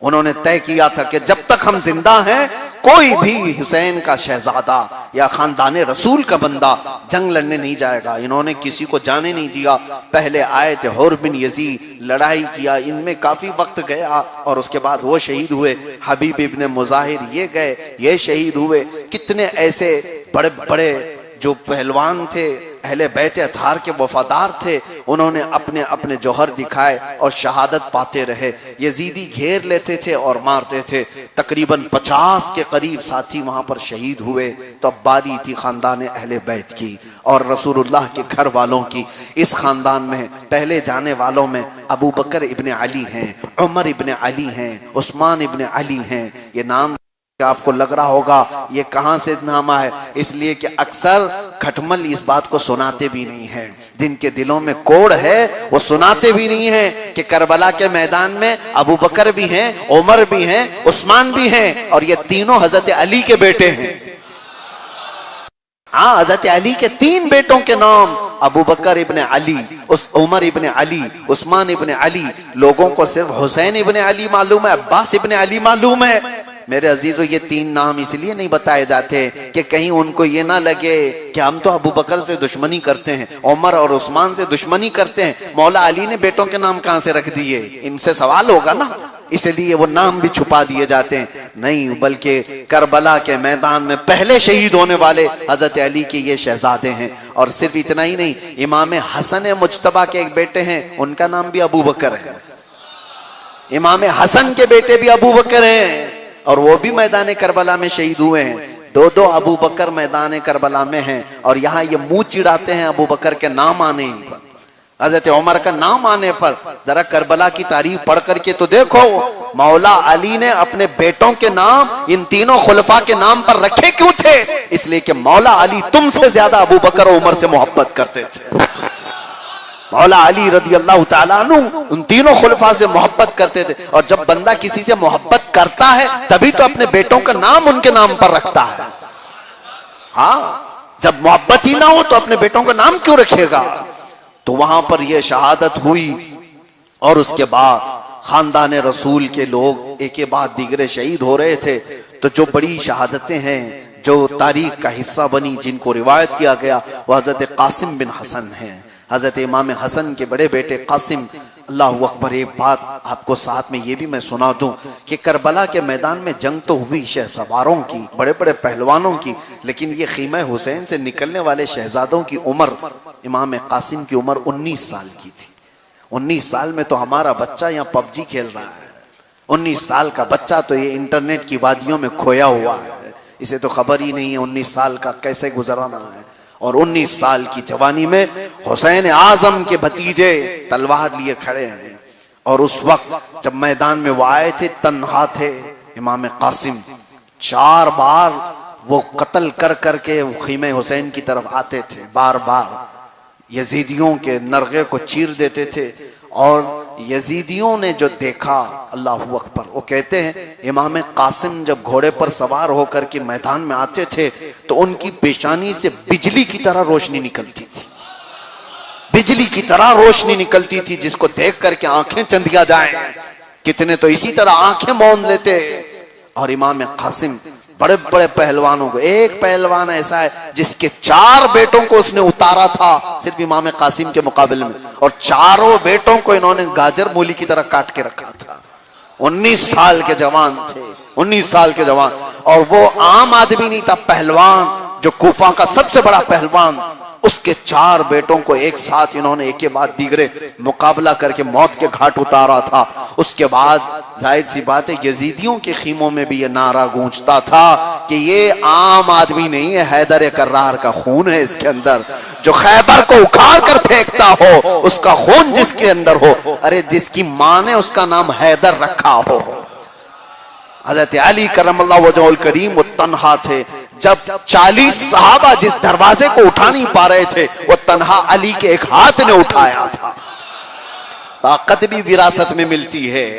उन्होंने तय किया था कि जब तक हम जिंदा हैं, कोई भी हुसैन का शहजादा या खानदान रसूल का बंदा जंग लड़ने नहीं जाएगा। इन्होंने किसी को जाने नहीं दिया। पहले आए थे हुर बिन यजीद, लड़ाई किया, इनमें काफी वक्त गया, और उसके बाद वो शहीद हुए। हबीब इब्न मुजाहिर ये गए, ये शहीद हुए। कितने ऐसे बड़े बड़े जो पहलवान थे, अहले बैत अतार के वफादार थे, उन्होंने अपने अपने जौहर दिखाए और शहादत पाते रहे। यजीदी घेर लेते थे और मारते थे। तकरीबन 50 के करीब साथी वहां पर शहीद हुए। तो अब बारी थी खानदान अहले बैत की और रसूलुल्लाह के घर वालों की। इस खानदान में पहले जाने वालों में अबू बकर इब्न अली हैं, उमर इब्न अली हैं, उस्मान इब्न अली हैं। ये नाम आपको लग रहा होगा ये कहां से नामा है, इसलिए कि अक्सर खटमल इस बात को सुनाते भी नहीं है। जिनके दिलों में कोड़ है वो सुनाते भी नहीं है कि करबला के मैदान में अबू बकर भी हैं, उमर भी हैं, उस्मान भी हैं, और ये तीनों हजरत अली के बेटे हैं। हाँ, हजरत अली के 3 बेटों के नाम अबू बकर इब्ने अली, उमर इब्ने अली, उस्मान इब्ने अली। लोगों को सिर्फ हुसैन इब्ने अली मालूम है, अब्बास इब्ने अली मालूम है। मेरे अजीजों, ये 3 नाम इसलिए नहीं बताए जाते कि कहीं उनको ये ना लगे कि हम तो अबू बकर से दुश्मनी करते हैं, उमर और उस्मान से दुश्मनी करते हैं, मौला अली ने बेटों के नाम कहां से रख दिए, इनसे सवाल होगा ना, इसलिए वो नाम भी छुपा दिए जाते हैं। नहीं, बल्कि करबला के मैदान में पहले शहीद होने वाले हजरत अली के ये शहजादे हैं। और सिर्फ इतना ही नहीं, इमाम हसन मुज्तबा के एक बेटे हैं, उनका नाम भी अबू बकर है। इमाम हसन के बेटे भी अबू बकर हैं और वो भी मैदान करबला में शहीद हुए हैं। 2 अबू बकर मैदान करबला में हैं और यहाँ ये मुंह चिढ़ाते हैं अबू बकर के नाम आने पर, हजरत उमर का नाम आने पर। जरा करबला की तारीफ पढ़ करके तो देखो, मौला अली ने अपने बेटों के नाम इन तीनों खुलफा के नाम पर रखे क्यों थे? इसलिए कि मौला अली तुमसे ज्यादा अबू बकर और उमर से मोहब्बत करते थे। मौला अली रज़ी अल्लाह ताला अन्हु उन तीनों खुलफा से मोहब्बत करते थे। और जब बंदा किसी से मोहब्बत करता है तभी तो अपने बेटों का नाम उनके नाम पर रखता है। हाँ, जब मोहब्बत ही ना हो तो अपने बेटों का नाम क्यों रखेगा? तो वहां पर यह शहादत हुई और उसके बाद खानदान रसूल के लोग एक के बाद दीगरे शहीद हो रहे थे। तो जो बड़ी शहादतें हैं जो तारीख का हिस्सा बनी, जिनको रिवायत किया गया, वह हजरत कासिम बिन हसन हैं। हजरत इमाम हसन के बड़े बेटे कासिम, अल्लाह अकबर। एक बात आपको साथ में ये भी मैं सुना दूं कि करबला के मैदान में जंग तो हुई शहसवारों की, बड़े बड़े पहलवानों की, लेकिन ये खीमा हुसैन से निकलने वाले शहजादों की उम्र, इमाम कासिम की उम्र 19 साल की थी। 19 साल में तो हमारा बच्चा यहाँ पबजी खेल रहा है। 19 साल का बच्चा तो ये इंटरनेट की वादियों में खोया हुआ है, इसे तो खबर ही नहीं है 19 साल का कैसे गुजराना है। और 19 साल की जवानी में हुसैन आजम के भतीजे तलवार लिए खड़े हैं। और उस वक्त जब मैदान में वो आए थे, तन्हा थे इमाम कासिम। 4 बार वो कत्ल कर करके खीमे हुसैन की तरफ आते थे, बार बार यजीदियों के नरगे को चीर देते थे। और यजीदियों ने जो देखा, अल्लाह अकबर, वो कहते हैं इमाम कासिम जब घोड़े पर सवार होकर के मैदान में आते थे तो उनकी पेशानी से बिजली की तरह रोशनी निकलती थी, बिजली की तरह रोशनी निकलती थी, जिसको देख करके आंखें चंदिया जाएं। कितने तो इसी तरह आंखें मौन लेते। और इमाम कासिम बड़े बड़े पहलवानों को, एक पहलवान ऐसा है जिसके 4 बेटों को उसने उतारा था सिर्फ इमाम कासिम के मुकाबले में, और 4 बेटों को इन्होंने गाजर मूली की तरह काट के रखा था। 19 साल के जवान थे, 19 साल के जवान। और वो आम आदमी नहीं था, पहलवान, जो कूफा का सबसे बड़ा पहलवान, उसके 4 बेटों को एक साथ इन्होंने एक के बाद दीगरे मुकाबला करके मौत के घाट उतारा था। उसके बाद जाहिर सी बात है यजीदियों के खीमों में भी ये नारा गूंजता था कि ये आम आदमी नहीं है, हैदर कर्रार का खून है इसके अंदर। जो खैबर को उखाड़ कर फेंकता हो उसका खून जिसके अंदर हो, अरे जिसकी मां ने उसका नाम हैदर रखा हो। हजरत अली करमल्लाहु वजहुल करीम वो तन्हा थे। जब 40 सहाबा जिस दरवाजे को उठा नहीं पा रहे थे, वो तन्हा अली के एक हाथ ने उठाया था। ताकत भी विरासत में मिलती है,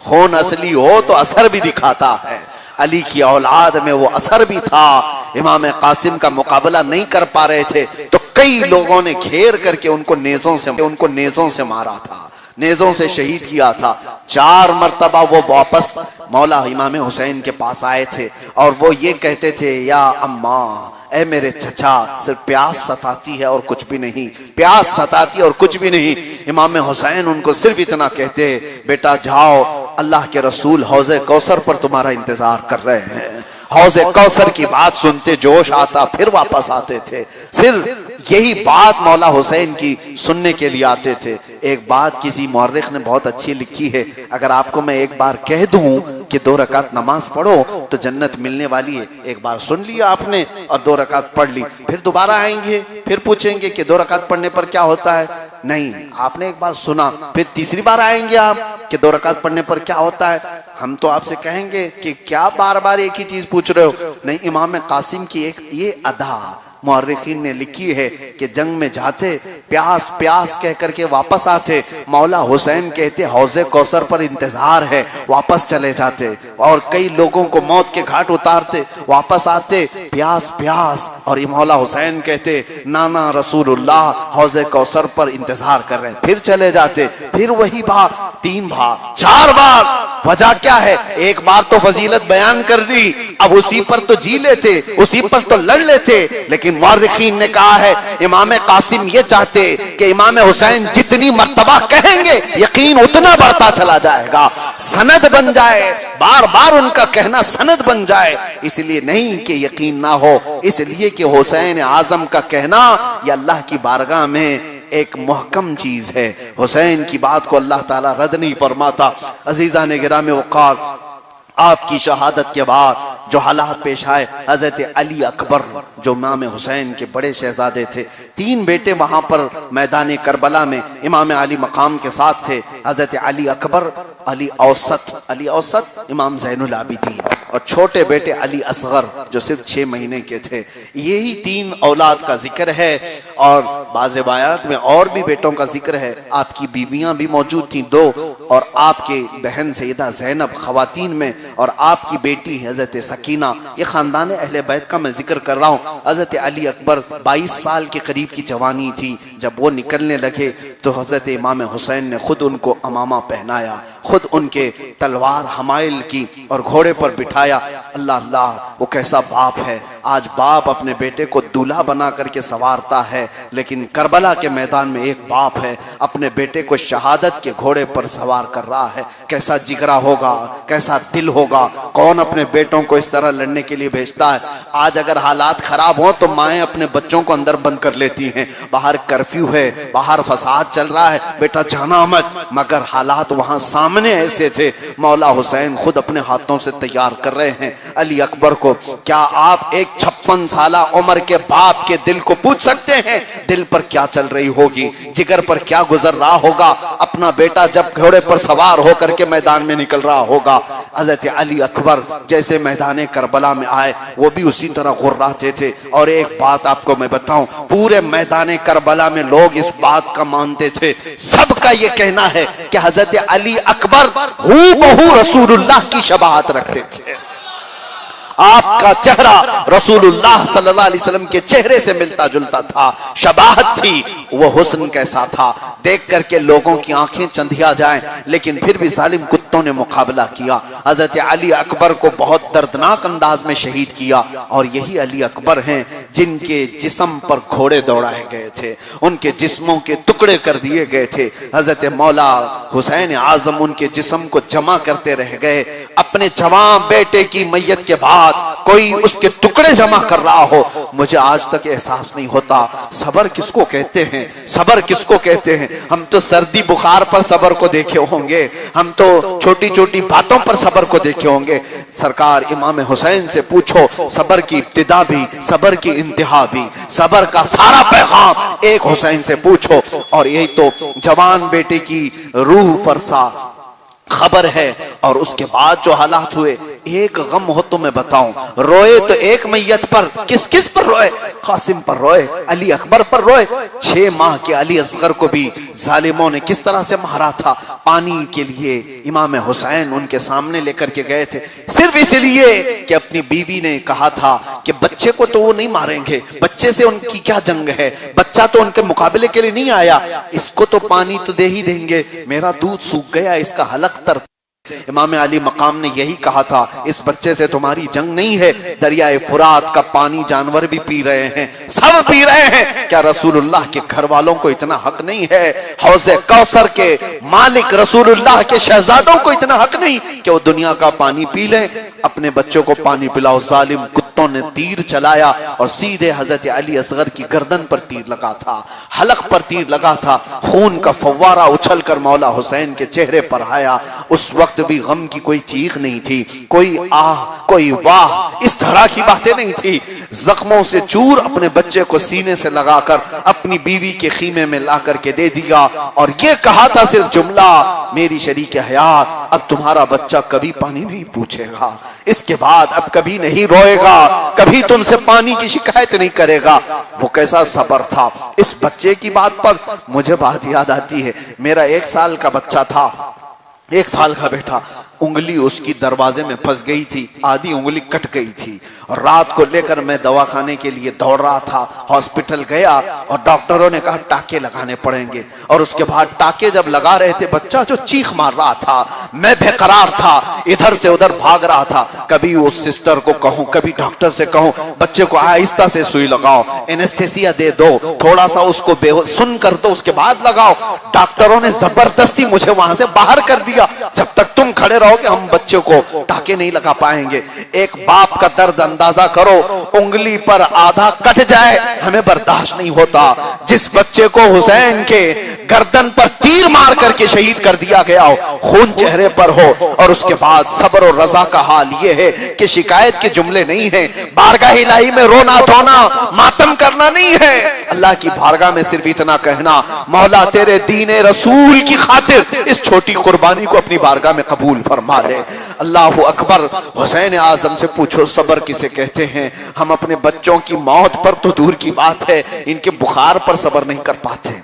खून असली हो तो असर भी दिखाता है। अली की औलाद में वो असर भी था। इमाम कासिम का मुकाबला नहीं कर पा रहे थे तो कई लोगों ने घेर करके उनको नेजों से मारा था, नेजों से शहीद किया था। 4 मरतबा वो वापस मौला इमाम हुसैन के पास आए थे और वो ये कहते थे, या अम्मा, ए मेरे चचा, सिर्फ प्यास सताती है और कुछ भी नहीं, प्यास सताती और कुछ भी नहीं। इमाम हुसैन उनको सिर्फ इतना कहते, बेटा जाओ, अल्लाह के रसूल हौज़े कौसर पर तुम्हारा इंतजार कर रहे हैं। हौज़े कौसर की बात सुनते जोश आता, फिर वापस आते थे। सिर्फ यही बात मौला हुसैन की सुनने के लिए आते थे। एक बात किसी मुअर्रिख ने बहुत अच्छी लिखी है, अगर आपको मैं एक बार कह दूं कि 2 रकात नमाज पढ़ो तो जन्नत मिलने वाली है, एक बार सुन लिया आपने और 2 रकात पढ़ ली, फिर दोबारा आएंगे, फिर पूछेंगे कि 2 रकात पढ़ने पर क्या होता है? नहीं, आपने एक बार सुना, फिर तीसरी बार आएंगे आप कि 2 रकात पढ़ने पर क्या होता है? हम तो आपसे कहेंगे कि क्या बार बार एक ही चीज पूछ रहे हो। नहीं, इमाम कासिम की एक ये अदा मुअर्रिखीन ने लिखी है कि जंग में जाते प्यास प्यास कह करके वापस आते, मौला हुसैन कहते हौजे कौसर पर इंतजार है, वापस चले जाते। और कई लोगों को मौत के घाट उतारते, वापस आते प्यास प्यास, और मौला हुसैन कहते नाना रसूलुल्लाह हौजे कौसर पर इंतजार कर रहे हैं, फिर चले जाते। फिर वही बात 3 बार 4 बार। वजह क्या है? एक बार तो फजीलत बयान कर दी, अब उसी पर तो जी लेते, उसी पर तो लड़ लेते। लेकिन मुअर्रिखीन ने कहा है इमाम कासिम ये चाहते कि इमाम हुसैन जितनी मर्तबा कहेंगे यकीन उतना बढ़ता चला जाएगा, सनद बन जाए, बार बार उनका कहना सनद बन जाए। इसलिए नहीं कि यकीन ना हो, इसलिए कि हुसैन आजम का कहना यह अल्लाह की बारगाह में एक मुहकम चीज है। हुसैन की बात को अल्लाह ताला रद्द नहीं फरमाता। अजीजा ने गिरामे वक़ार, आपकी शहादत के बाद जो हालात पेश आए, हजरत अली अकबर जो इमाम हुसैन के बड़े शहजादे थे, 3 बेटे वहां पर मैदान करबला में इमाम अली मकाम के साथ थे। हजरत अली अकबर, अली औसत, इमाम ज़ैनुल आबिदीन, और छोटे बेटे अली असगर जो सिर्फ 6 महीने के थे। यही 3 औलाद का जिक्र है। और बाज़ रिवायात में और भी बेटों का जिक्र है। आपकी बीवियां भी मौजूद थी 2, और आपके बहन सैयदा ज़ैनब खवातीन में, और आपकी बेटी हजरत सकीना। ये खानदान अहले बैत का मैं जिक्र कर रहा हूँ। हजरत अली अकबर 22 साल के करीब की जवानी थी जब वो निकलने लगे, तो हजरत इमाम हुसैन ने खुद उनको अमामा पहनाया, खुद उनके तलवार हमाइल की और घोड़े पर बिठाया। अल्लाह अल्लाह, वो कैसा बाप है। आज बाप अपने बेटे को दूल्हा बना करके सवारता है, लेकिन करबला के मैदान में एक बाप है अपने बेटे को शहादत के घोड़े पर सवार कर रहा है। कैसा जिगरा होगा, कैसा दिल होगा। कौन अपने बेटों को इस तरह लड़ने के लिए भेजता है? आज अगर हालात खराब हो तो माएं अपने बच्चों को अंदर बंद कर लेती हैं, बाहर कर्फ्यू है, बाहर फसाद चल रहा है, बेटा जाना मत। मगर हालात वहां सामने ऐसे थे, मौला हुसैन खुद अपने हाथों से तैयार कर रहे हैं अली अकबर को। क्या आप एक 56 साला उम्र के बाप के दिल को पूछ सकते हैं दिल पर क्या चल रही होगी, जिगर पर क्या गुजर रहा होगा? अपना बेटा जब घोड़े पर सवार होकर के मैदान में निकल रहा होगा। हजरत अली अकबर जैसे मैदान करबला में आए, वो भी उसी तरह गुर्राते थे। और एक बात आपको मैं बताऊं, पूरे मैदान करबला में लोग इस बात का मानते थे, सबका ये कहना है कि हजरत अली अकबर हूबहू रसूलुल्लाह की शबाहत रखते थे। आपका चेहरा रसूलुल्लाह सल्लल्लाहु अलैहि वसल्लम के चेहरे से मिलता जुलता था, शबाहत थी। वो हुस्न कैसा था, देख करके लोगों की आंखें चंधिया जाएं। लेकिन फिर भी जालिम कुत्तों ने मुकाबला किया। हजरत अली अकबर को बहुत दर्दनाक अंदाज में शहीद किया। और यही अली अकबर हैं जिनके जिस्म पर घोड़े दौड़ाए गए थे, उनके जिस्मों के टुकड़े कर दिए गए थे। हजरत मौला हुसैन आजम उनके जिस्म को जमा करते रह गए। अपने जवान बेटे की मैयत के बाद कोई उसके टुकड़े जमा कर रहा हो, मुझे आज तक एहसास नहीं होता सबर किसको कहते हैं, सबर किसको कहते हैं। हम तो सर्दी बुखार पर सबर को देखे होंगे, हम तो छोटी छोटी बातों पर सबर को देखे होंगे। सरकार इमाम हुसैन से पूछो, सबर की इब्तिदा भी, सबर की इंतहा भी, सबर का सारा पैगाम एक हुसैन से पूछो। और यही तो जवान बेटे की रूह फरसा खबर है। और उसके बाद जो हालात हुए, एक गम हो तो मैं बताऊं, रोए तो एक मैयत पर, किस किस पर रोए? कासिम पर रोए, अली अकबर पर रोए। 6 माह के अली असगर को भी जालिमों ने किस तरह से मारा था। पानी के लिए इमाम हुसैन उनके सामने लेकर के गए थे, सिर्फ इसलिए कि अपनी बीवी ने कहा था कि बच्चे को तो वो नहीं मारेंगे, बच्चे से उनकी क्या जंग है, बच्चा तो उनके मुकाबले के लिए नहीं आया, इसको तो पानी तो दे ही देंगे, मेरा दूध सूख गया, इसका हलक तर। इमाम अली मकाम ने यही कहा था, इस बच्चे से तुम्हारी जंग नहीं है, दरियाए फुरात का पानी जानवर भी पी रहे हैं, सब पी रहे हैं, क्या रसूलुल्लाह के घर वालों को इतना हक नहीं है? हौज़े कौसर के मालिक रसूलुल्लाह के शहजादों को इतना हक नहीं कि वो दुनिया का पानी पी लें? अपने बच्चों को पानी पिलाओ। जालिम कुत्तों ने तीर चलाया और सीधे हजरत अली असगर की गर्दन पर तीर लगा था, हलक पर तीर लगा था। खून का फव्वारा उछल कर मौला हुसैन के चेहरे पर आया। उस वक्त वक्त भी गम की कोई चीख नहीं थी, कोई आह, कोई वाह, इस तरह की बातें नहीं थी। जख्मों से चूर अपने बच्चे को सीने से लगाकर अपनी बीवी के खीमे में ला करके दे दिया और ये कहा था सिर्फ जुमला, मेरी शरीके हयात, अब तुम्हारा बच्चा कभी पानी नहीं पूछेगा, इसके बाद अब कभी नहीं रोएगा, कभी तुमसे पानी की शिकायत नहीं करेगा। वो कैसा सब्र था इस बच्चे की बात पर। मुझे बात याद आती है, मेरा 1 साल का बच्चा था, 1 साल का बेटा, उंगली उसकी दरवाजे में फंस गई थी, आधी उंगली कट गई थी और रात को लेकर मैं दवाखाने के लिए दौड़ रहा था। हॉस्पिटल गया और डॉक्टरों ने कहा टाके लगाने पड़ेंगे और उसके बाद टाके जब लगा रहे थे, बच्चा जो चीख मार रहा था, मैं बेकरार था, इधर से उधर भाग रहा था। कभी उस सिस्टर को कहूं, कभी डॉक्टर से कहूं बच्चे को आहिस्ता से सुई लगाओ, एनेस्थेसिया दे दो, थोड़ा सा उसको बेहोश सुन कर दो, उसके बाद लगाओ। डॉक्टरों ने जबरदस्ती मुझे वहां से बाहर कर दिया, जब तक तुम खड़े रहोगे हम बच्चे को टाके नहीं लगा पाएंगे। एक बाप का दर्द अंदाजा करो, उंगली पर आधा कट जाए हमें बर्दाश्त नहीं होता। जिस बच्चे को हुसैन के गर्दन पर तीर मार करके शहीद कर दिया गया हो, खून चेहरे पर हो, और उसके बाद सब्र और रजा का हाल ये है कि शिकायत के जुमले नहीं है, बारगाह इलाही में रोना धोना मातम करना नहीं है, अल्लाह की बारगाह में सिर्फ इतना कहना, मौला तेरे दीन रसूल की खातिर इस छोटी कुर्बानी को अपनी बारगाह में कबूल फरमा ले। अल्लाह अकबर। हुसैन आजम से पूछो सब्र किसे कहते हैं। हम अपने बच्चों की मौत पर तो दूर की बात है, इनके बुखार पर सब्र नहीं कर पाते,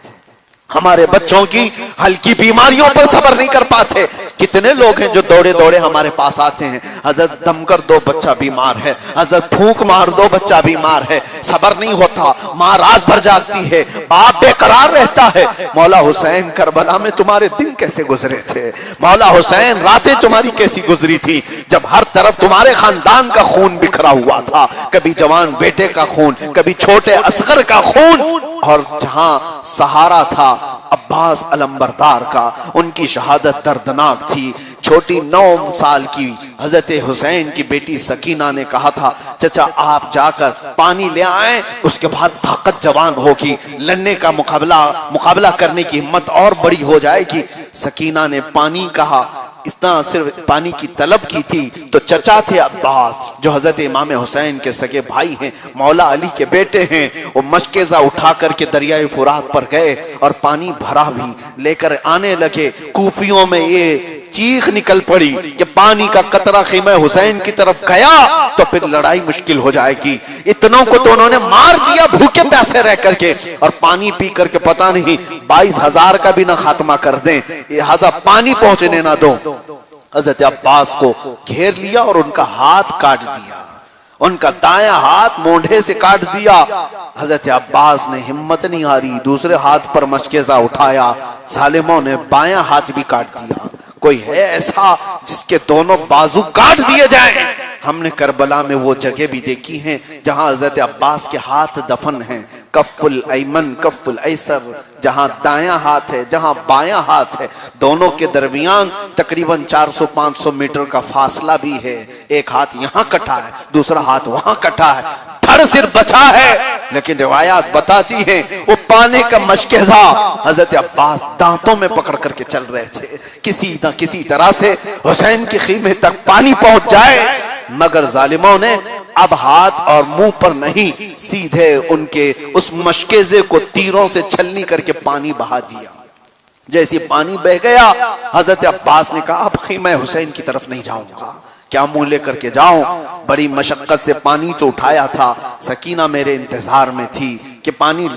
हमारे बच्चों की हल्की बीमारियों पर सब्र नहीं कर पाते। कितने लोग हैं जो दौड़े दौड़े हमारे पास आते हैं, हजरत दम कर दो बच्चा बीमार है, हजरत फूंक मार दो बच्चा बीमार है, सब्र नहीं होता, माँ रात भर जागती है, बाप बेकरार रहता है। मौला हुसैन करबला में तुम्हारे दिन कैसे गुजरे थे, मौला हुसैन रातें तुम्हारी कैसी गुजरी थी, जब हर तरफ तुम्हारे खानदान का खून बिखरा हुआ था, कभी जवान बेटे का खून, कभी छोटे असगर का खून, और जहां सहारा था अब्बास अलंबरदार का, उनकी शहादत दर्दनाक थी। छोटी 9 साल की हजरत हुसैन की बेटी सकीना ने कहा था, चचा आप जाकर पानी ले आए, उसके बाद ताकत जवान होगी, लड़ने का मुकाबला करने की हिम्मत और बड़ी हो जाएगी। सकीना ने पानी कहा, इतना सिर्फ पानी की तलब की थी तो चचा थे अब्बास, जो हजरत इमाम हुसैन के सगे भाई हैं, मौला अली के बेटे हैं, वो मशकेजा उठा करके दरियाए फुरात पर गए और पानी भरा भी लेकर आने लगे। कूफियों में ये चीख निकल पड़ी कि पानी का कतरा खीमा हुसैन की तरफ गया तो फिर लड़ाई मुश्किल हो जाएगी। इतनों को तो उन्होंने मार दिया भूखे प्यासे रह करके, और पानी पी करके पता नहीं 22,000 का भी ना खात्मा कर दें, लिहाजा पानी पहुंचने ना दो। हजरत अब्बास को घेर लिया और उनका हाथ काट दिया, उनका दायां हाथ मोंढे से काट दिया। हजरत अब्बास ने हिम्मत नहीं हारी, दूसरे हाथ पर मशकेजा उठाया, जालिमों ने बायां हाथ भी काट दिया। कोई है ऐसा जिसके दोनों बाजू काट दिए जाएं? हमने करबला में वो जगह भी देखी हैं जहां हजरत अब्बास के हाथ दफन हैं, कफ्फुल ऐमन कफ्फुल ऐसर, जहां दायां हाथ है जहां बायां हाथ है, दोनों के दरमियान तकरीबन 400-500 मीटर का फासला भी है। एक हाथ यहां कटा है, दूसरा हाथ वहां कटा है, धड़ सिर बचा है, लेकिन रिवायात बताती हैं वो पाने का मशकेजा हजरत अब्बास दांतों में पकड़ करके चल रहे थे, किसी न किसी तरह से हुसैन के खीमे तक पानी पहुंच जाए। मगर जालिमों ने अब हाथ और मुंह पर नहीं, सीधे उनके उस मशकेजे को तीरों से छलनी करके पानी बहा दिया। जैसे पानी बह गया, हजरत अब्बास ने कहा अब खीमा हुसैन की तरफ नहीं जाऊंगा, क्या मुंह लेकर के जाऊं, बड़ी मशक्कत से पानी तो उठाया था, सकीना मेरे इंतजार में थी कि पानी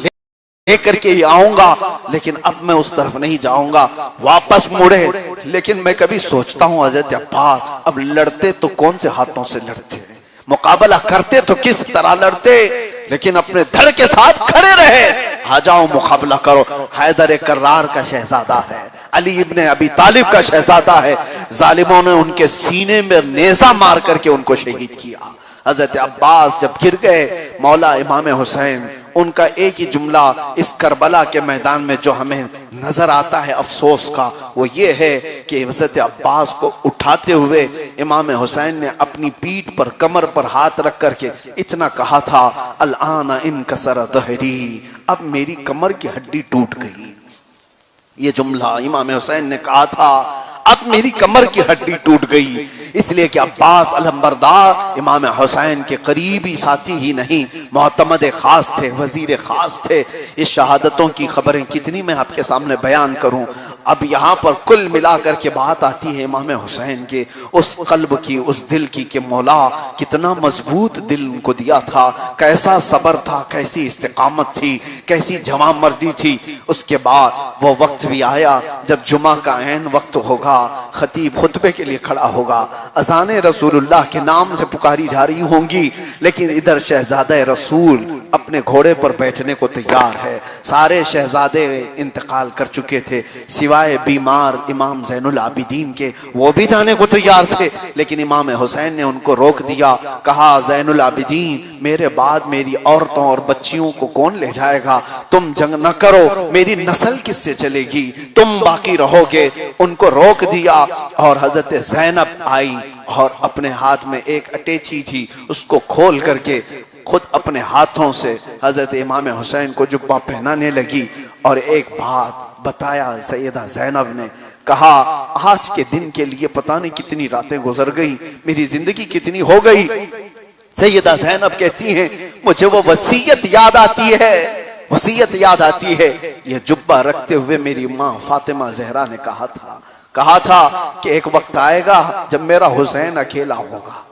लेकर के ही आऊंगा, लेकिन अब मैं उस तरफ नहीं जाऊंगा। वापस मुड़े, लेकिन मैं कभी सोचता हूं हजरत अब्बास अब लड़ते तो कौन से हाथों से लड़ते, मुकाबला करते तो किस तरह लड़ते, लेकिन अपने धड़ के साथ खड़े रहे, आ जाओ मुकाबला करो। हैदर कर्रार का शहजादा है, अली इब्ने अबी तालिब का शहजादा है, जालिमों ने उनके सीने में नेजा मार करके उनको शहीद किया। हजरत अब्बास जब गिर गए, मौला इमाम हुसैन, उनका एक ही जुमला इस करबला के मैदान में जो हमें नजर आता है अफसोस का, वो ये है कि हजरत अब्बास को उठाते हुए इमाम हुसैन ने अपनी पीठ पर कमर पर हाथ रख करके इतना कहा था, अल-आना इनकसर दहरी, अब मेरी कमर की हड्डी टूट गई। ये जुमला इमाम हुसैन ने कहा था। अब मेरी कमर की हड्डी टूट गई, इसलिए कि अब्बास अलंबरदार इमाम हुसैन के करीबी साथी ही नहीं, मोहतमद खास थे, वजीर खास थे। इस शहादतों की खबरें कितनी मैं आपके सामने बयान करूं। अब यहाँ पर कुल मिलाकर के बात आती है इमाम हुसैन के उस कल्ब की, उस दिल की कि मौला कितना मजबूत दिल उनको दिया था, कैसा सब्र था, कैसी इस्तिकामत थी, कैसी जवां मर्दी थी। उसके बाद वो वक्त भी आया जब जुमा का ऐन वक्त होगा, खतीब खुतबे के लिए खड़ा होगा, अज़ाने रसूलुल्लाह के नाम से पुकारी जा रही होंगी, लेकिन इधर शहजादा रसूल अपने घोड़े पर बैठने को तैयार है। सारे शहजादे इंतकाल कर चुके थे सिवाय बीमार इमाम ज़ैनुल आबिदीन के, वो भी जाने को तैयार थे, लेकिन इमाम हुसैन ने उनको रोक दिया। कहा, ज़ैनुल आबिदीन, मेरे बाद मेरी औरतों और बच्चियों को कौन ले जाएगा? तुम जंग न करो, मेरी नस्ल किससे चलेगी? तुम बाकी रहोगे। उनको रोक दिया और हजरत ज़ैनब आई और अपने हाथ में एक अटैची थी, उसको खोल करके खुद अपने हाथों से हजरत इमाम हुसैन को जुब्बा पहनाने लगी। और एक बात बताया सैयदा ज़ैनब ने, कहा, आज के दिन के लिए पता नहीं कितनी रातें गुजर गई, मेरी जिंदगी कितनी हो गई। सैयदा ज़ैनब कहती हैं, मुझे वो वसीयत याद आती है, वसीयत याद आती है। ये जुब्बा रखते हुए मेरी माँ फातिमा ज़हरा ने कहा था कि एक वक्त आएगा जब मेरा हुसैन अकेला होगा,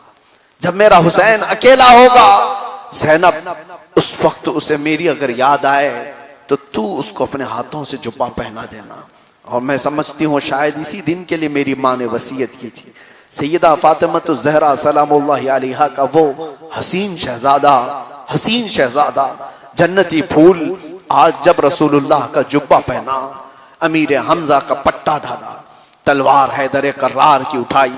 जब मेरा हुसैन अकेला होगा। ज़ैनब, उस वक्त उसे मेरी अगर याद आए तो तू उसको अपने हाथों से जुब्बा पहना देना। और मैं समझती हूँ शायद इसी दिन के लिए मेरी माँ ने वसीयत की थी। सैयदा फातिमा ज़हरा सलामुल्लाहि अलैहा का वो हसीन शहजादा जन्नती फूल आज जब रसूलुल्लाह का जुब्बा पहना, अमीर हमजा का पट्टा डाला, तलवार हैदर कर्रार की उठाई,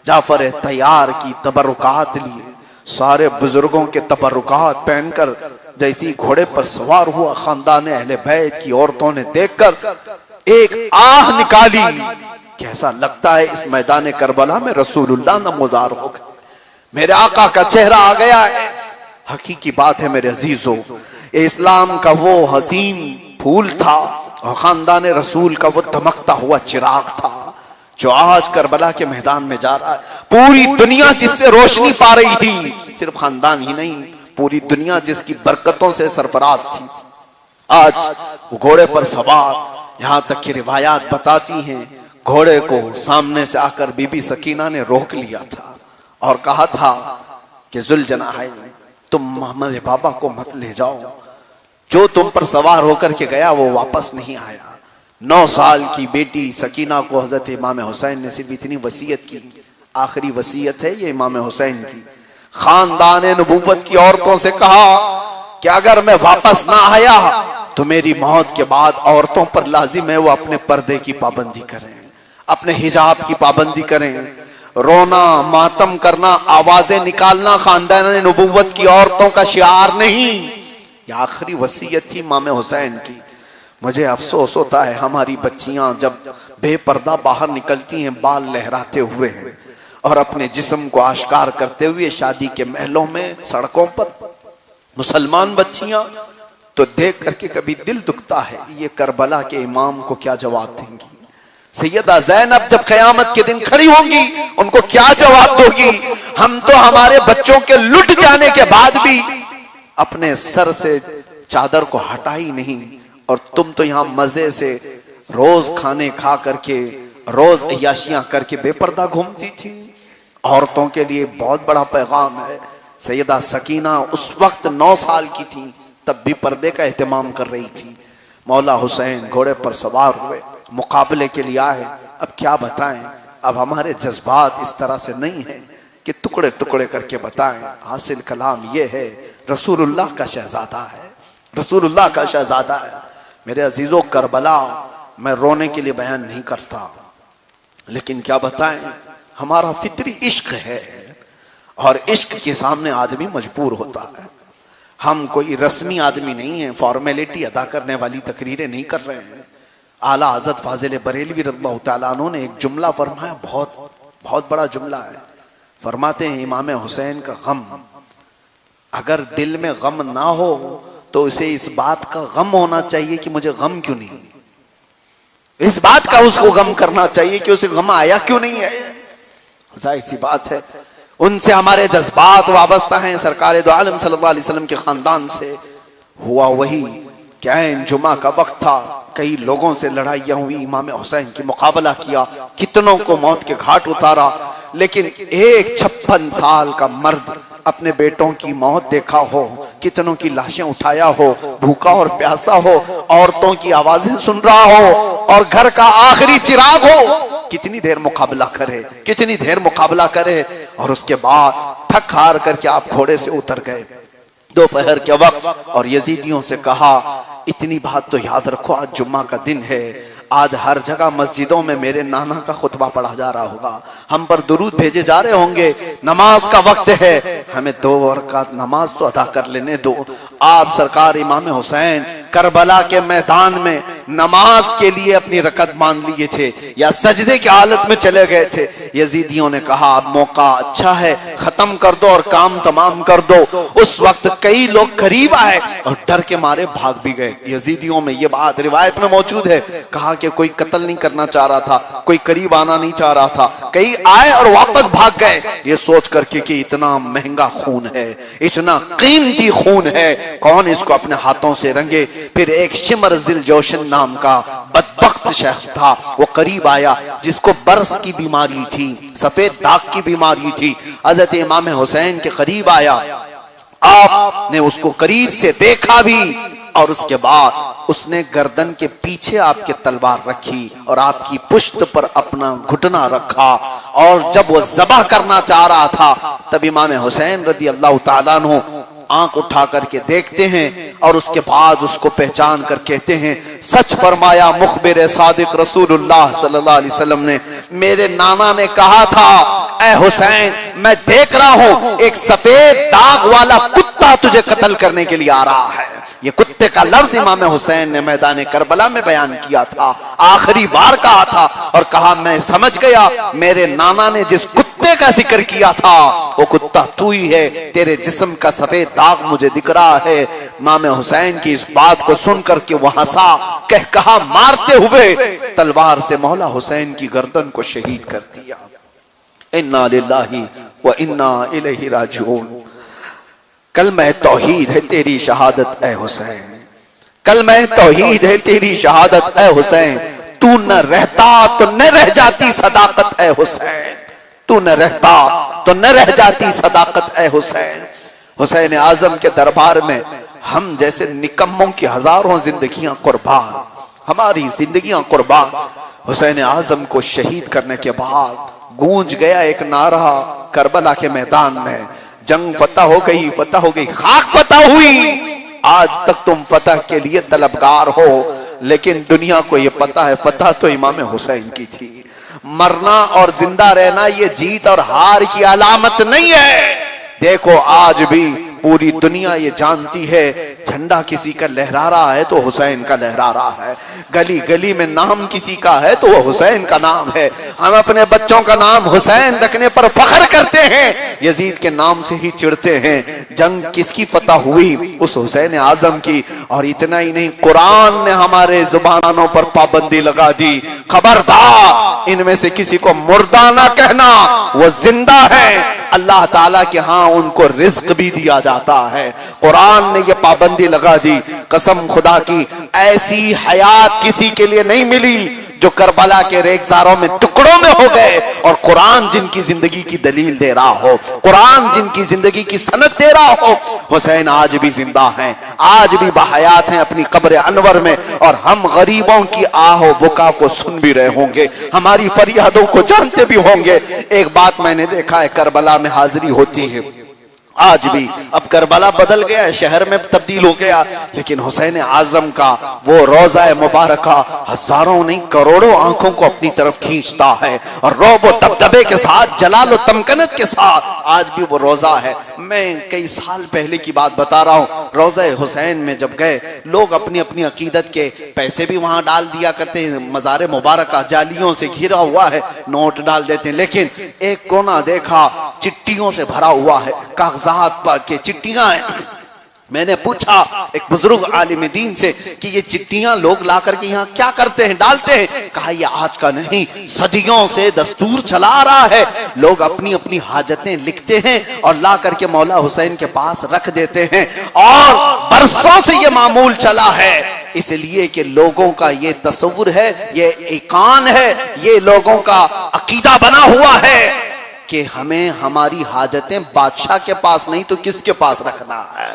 जाफर तैयार की तबरुकात लिए, सारे बुजुर्गों के तबरुकात पहनकर जैसी घोड़े पर सवार हुआ, खानदान अहले बैत की औरतों ने देखकर एक आह निकाली। कैसा लगता है इस मैदान करबला में रसूलुल्लाह नमोदार हो गए, मेरे आका का चेहरा आ गया है। हकीकी बात है मेरे अजीजों, इस्लाम का वो हसीन फूल था और खानदान रसूल का वो दमकता हुआ चिराग था जो आज करबला के मैदान में जा रहा है। पूरी दुनिया जिससे रोशनी पा रही थी, सिर्फ खानदान ही नहीं, पूरी दुनिया जिसकी बरकतों से सरफराज थी, आज वो घोड़े पर सवार। यहां तक कि रिवायात बताती हैं घोड़े को सामने से आकर बीबी सकीना ने रोक लिया था और कहा था कि जुल्जनाहैन, तुम हमारे बाबा को मत ले जाओ, जो तुम पर सवार होकर के गया वो वापस नहीं आया। 9 साल की बेटी सकीना को हजरत इमाम हुसैन ने सिर्फ इतनी वसीयत की, आखिरी वसीयत है ये इमाम हुसैन की। खानदान नबूवत की औरतों से कहा कि अगर मैं वापस ना आया तो मेरी मौत के बाद औरतों पर लाजिम है वो अपने पर्दे की पाबंदी करें, अपने हिजाब की पाबंदी करें। रोना, मातम करना, आवाजें निकालना खानदान नबूवत की औरतों का शिआर नहीं। ये आखिरी वसीयत थी इमाम हुसैन की। मुझे अफसोस होता है हमारी बच्चियां जब बेपर्दा बाहर निकलती हैं, बाल लहराते हुए हैं और अपने जिस्म को आश्कार करते हुए शादी के महलों में, सड़कों पर, मुसलमान बच्चियां, तो देख करके कभी दिल दुखता है ये करबला के इमाम को क्या जवाब देंगी। सैयदा ज़ैनब जब क़यामत के दिन खड़ी होंगी उनको क्या जवाब दोगी? हम तो हमारे बच्चों के लुट जाने के बाद भी अपने सर से चादर को हटा ही नहीं, और तुम तो यहां मजे से रोज खाने खा करके, रोज अय्याशियां करके बेपर्दा घूमती थी। औरतों के लिए बहुत बड़ा पैगाम है। सैयदा सकीना उस वक्त 9 साल की थी, तब भी पर्दे का एहतमाम कर रही थी। मौला हुसैन घोड़े पर सवार हुए, मुकाबले के लिए आए। अब क्या बताएं, अब हमारे जज्बात इस तरह से नहीं है कि टुकड़े टुकड़े करके बताएं। हासिल कलाम ये है, रसूलुल्लाह का शहजादा है, रसूलुल्लाह का शहजादा है। मेरे अजीजों, करबला मैं रोने के लिए बयान नहीं करता, लेकिन क्या बताएं, हमारा फितरी इश्क है और इश्क के सामने आदमी मजबूर होता है। हम कोई रस्मी आदमी नहीं है, फॉर्मेलिटी अदा करने वाली तकरीरें नहीं कर रहे हैं। आला हज़रत फाजिल बरेलवी रज़ियल्लाहु तआला अन्हु ने एक जुमला फरमाया, बहुत बड़ा जुमला है। फरमाते हैं इमाम हुसैन का गम, अगर दिल में गम ना हो तो उसे इस बात का गम होना चाहिए कि मुझे गम क्यों नहीं। इस बात का उसको गम करना चाहिए कि उसे गम आया क्यों नहीं है। जाहिर सी बात है उनसे हमारे जज्बात वाबस्ता हैं। सरकार दो आलम सल्लल्लाहु अलैहि वसल्लम के खानदान से हुआ वही क्या है, जुमा का वक्त था, कई लोगों से लड़ाइयां हुई, इमाम हुसैन की मुकाबला किया, कितनों को मौत के घाट उतारा, लेकिन एक 56 साल का मर्द अपने बेटों की मौत देखा हो, कितनों की लाशें उठाया हो, भूखा और प्यासा हो, औरतों की आवाजें सुन रहा हो और घर का आखिरी चिराग हो, कितनी देर मुकाबला करे, कितनी देर मुकाबला करे। और उसके बाद थक हार करके आप घोड़े से उतर गए दोपहर के वक्त और यजीदियों से कहा इतनी बात तो याद रखो, आज जुम्मा का दिन है, आज हर जगह मस्जिदों में मेरे नाना का खुतबा पढ़ा जा रहा होगा, हम पर दुरूद भेजे जा रहे होंगे, नमाज का वक्त है, हमें 2 रकात नमाज तो अदा कर लेने दो। आप सरकार इमाम हुसैन करबला के मैदान में नमाज के लिए अपनी रकत मान लिए थे या सजदे की हालत में चले गए थे। यजीदियों ने कहा अब मौका अच्छा है, खत्म कर दो और काम तमाम कर दो। उस वक्त कई लोग करीब आए और डर के मारे भाग भी गए। यजीदियों में ये बात रिवायत में मौजूद है, कहा कि कोई कत्ल नहीं करना चाह रहा था, कोई करीब आना नहीं चाह रहा था, कई आए और वापस भाग गए ये सोच करके कि इतना महंगा खून है, इतना कीमती खून है, कौन इसको अपने हाथों से रंगे। फिर एक शिमर जिल जोशन नाम का बदबख्त शख्स था, वो करीब आया, जिसको बरस की बीमारी थी, सफेद दाग की बीमारी थी। हजरत इमाम हुसैन के करीब आया, आपने उसको करीब से देखा भी और उसके बाद उसने गर्दन के पीछे आपके तलवार रखी और आपकी पुश्त पर अपना घुटना रखा और जब वो ज़बह करना चाह रहा था तब इमाम हुसैन रदी अल्लाह ताला अन्हु आंख उठा करके देखते हैं और उसके बाद उसको पहचान कर कहते हैं सच फरमाया मुखबिर सादिक रसूलुल्लाह सल्लल्लाहु अलैहि वसल्लम ने, मेरे नाना ने कहा था ऐ हुसैन मैं देख रहा हूं एक सफेद दाग वाला कुत्ता तुझे कत्ल करने के लिए आ रहा है। ये कुत्ते का लफ्ज इमाम हुसैन ने मैदान करबला में बयान किया था, आखिरी बार कहा था और कहा मैं समझ गया मेरे नाना ने जिस कुत्ते का जिक्र किया था वो कुत्ता तू ही है, तेरे जिस्म का सफेद दाग मुझे दिख रहा है। इमाम हुसैन की इस बात को सुनकर के वो हंसा, कहा मारते हुए तलवार से मौला हुसैन की गर्दन को शहीद कर दिया। इन्ना लिल्लाहि व इन्ना इलैहि राजिऊन। कलमा तौहीद है तेरी शहादत ए हुसैन, कलमा तौहीद है तेरी शहादत ए हुसैन, तू न रहता तो न रह जाती सदाकत ए हुसैन, तू न रहता तो न रह जाती सदाकत ए हुसैन। हुसैन आजम के दरबार में हम जैसे निकम्मों की हजारों जिंदगियां कुर्बान, हमारी जिंदगियां कुर्बान। हुसैन आजम को शहीद करने के बाद गूंज गया एक नारा करबला के मैदान में, जंग फतह हो गई, खाक फतह हुई। आज तक तुम फतह के लिए तलबगार हो, लेकिन दुनिया को यह पता है फतह तो इमाम हुसैन की थी। मरना और जिंदा रहना ये जीत और हार की अलामत नहीं है। देखो आज भी पूरी दुनिया ये जानती है झंडा किसी का लहरा रहा है तो हुसैन का लहरा रहा है, गली गली में नाम किसी का है तो वो हुसैन का नाम है। हम अपने बच्चों का नाम हुसैन रखने पर फख्र करते हैं, यजीद के नाम से ही चिढ़ते हैं। जंग किसकी फतह हुई? उस हुसैन आजम की। और इतना ही नहीं, कुरान ने हमारे जुबानों पर पाबंदी लगा दी, खबरदार इनमें से किसी को मुर्दा ना कहना, वो जिंदा है। अल्लाह ताला के यहाँ उनको रिज्क भी दिया जाता है। कुरान ने ये पाबंदी लगा दी। कसम खुदा की ऐसी हयात किसी के लिए नहीं मिली जो करबला के रेगजारों में टुकड़ों में हो गए और कुरान जिनकी जिंदगी की दलील दे रहा हो, कुरान जिनकी जिंदगी की सनद दे रहा हो। हुसैन आज भी जिंदा हैं, आज भी बहयात हैं अपनी कब्र अनवर में, और हम गरीबों की आहो बुका को सुन भी रहे होंगे, हमारी फरियादों को जानते भी होंगे। एक बात मैंने देखा है, करबला में हाजिरी होती है आज भी। अब करबला बदल गया है, शहर में तब्दील हो गया, लेकिन हुसैन आजम का वो रोजा मुबारका हजारों नहीं करोड़ों आंखों को अपनी तरफ खींचता है और रोब व दबदबे के साथ, जलाल व तमकनत के साथ आज भी वो रोजा है। मैं कई साल पहले की बात बता रहा हूँ, रोजा हुसैन में जब गए, लोग अपनी अपनी अकीदत के पैसे भी वहां डाल दिया करते हैं, मज़ार मुबारका जालियों से घिरा हुआ है, नोट डाल देते हैं, लेकिन एक कोना देखा चिट्ठियों से भरा हुआ है, कागजात पर के चिट्ठियां हैं, मैंने पूछा एक बुजुर्ग आलिम दीन से कि ये चिट्ठियां लोग ला करके यहाँ क्या करते हैं, डालते हैं? कहा ये आज का नहीं, सदियों से दस्तूर चला आ रहा है। लोग अपनी अपनी हाजतें लिखते हैं और ला करके मौला हुसैन के पास रख देते हैं, और बरसों से ये मामूल चला है। इसलिए कि लोगों का ये तस्वुर है, ये ईकान है, ये लोगों का अकीदा बना हुआ है कि हमें हमारी हाजतें बादशाह के पास नहीं तो किसके पास रखना है।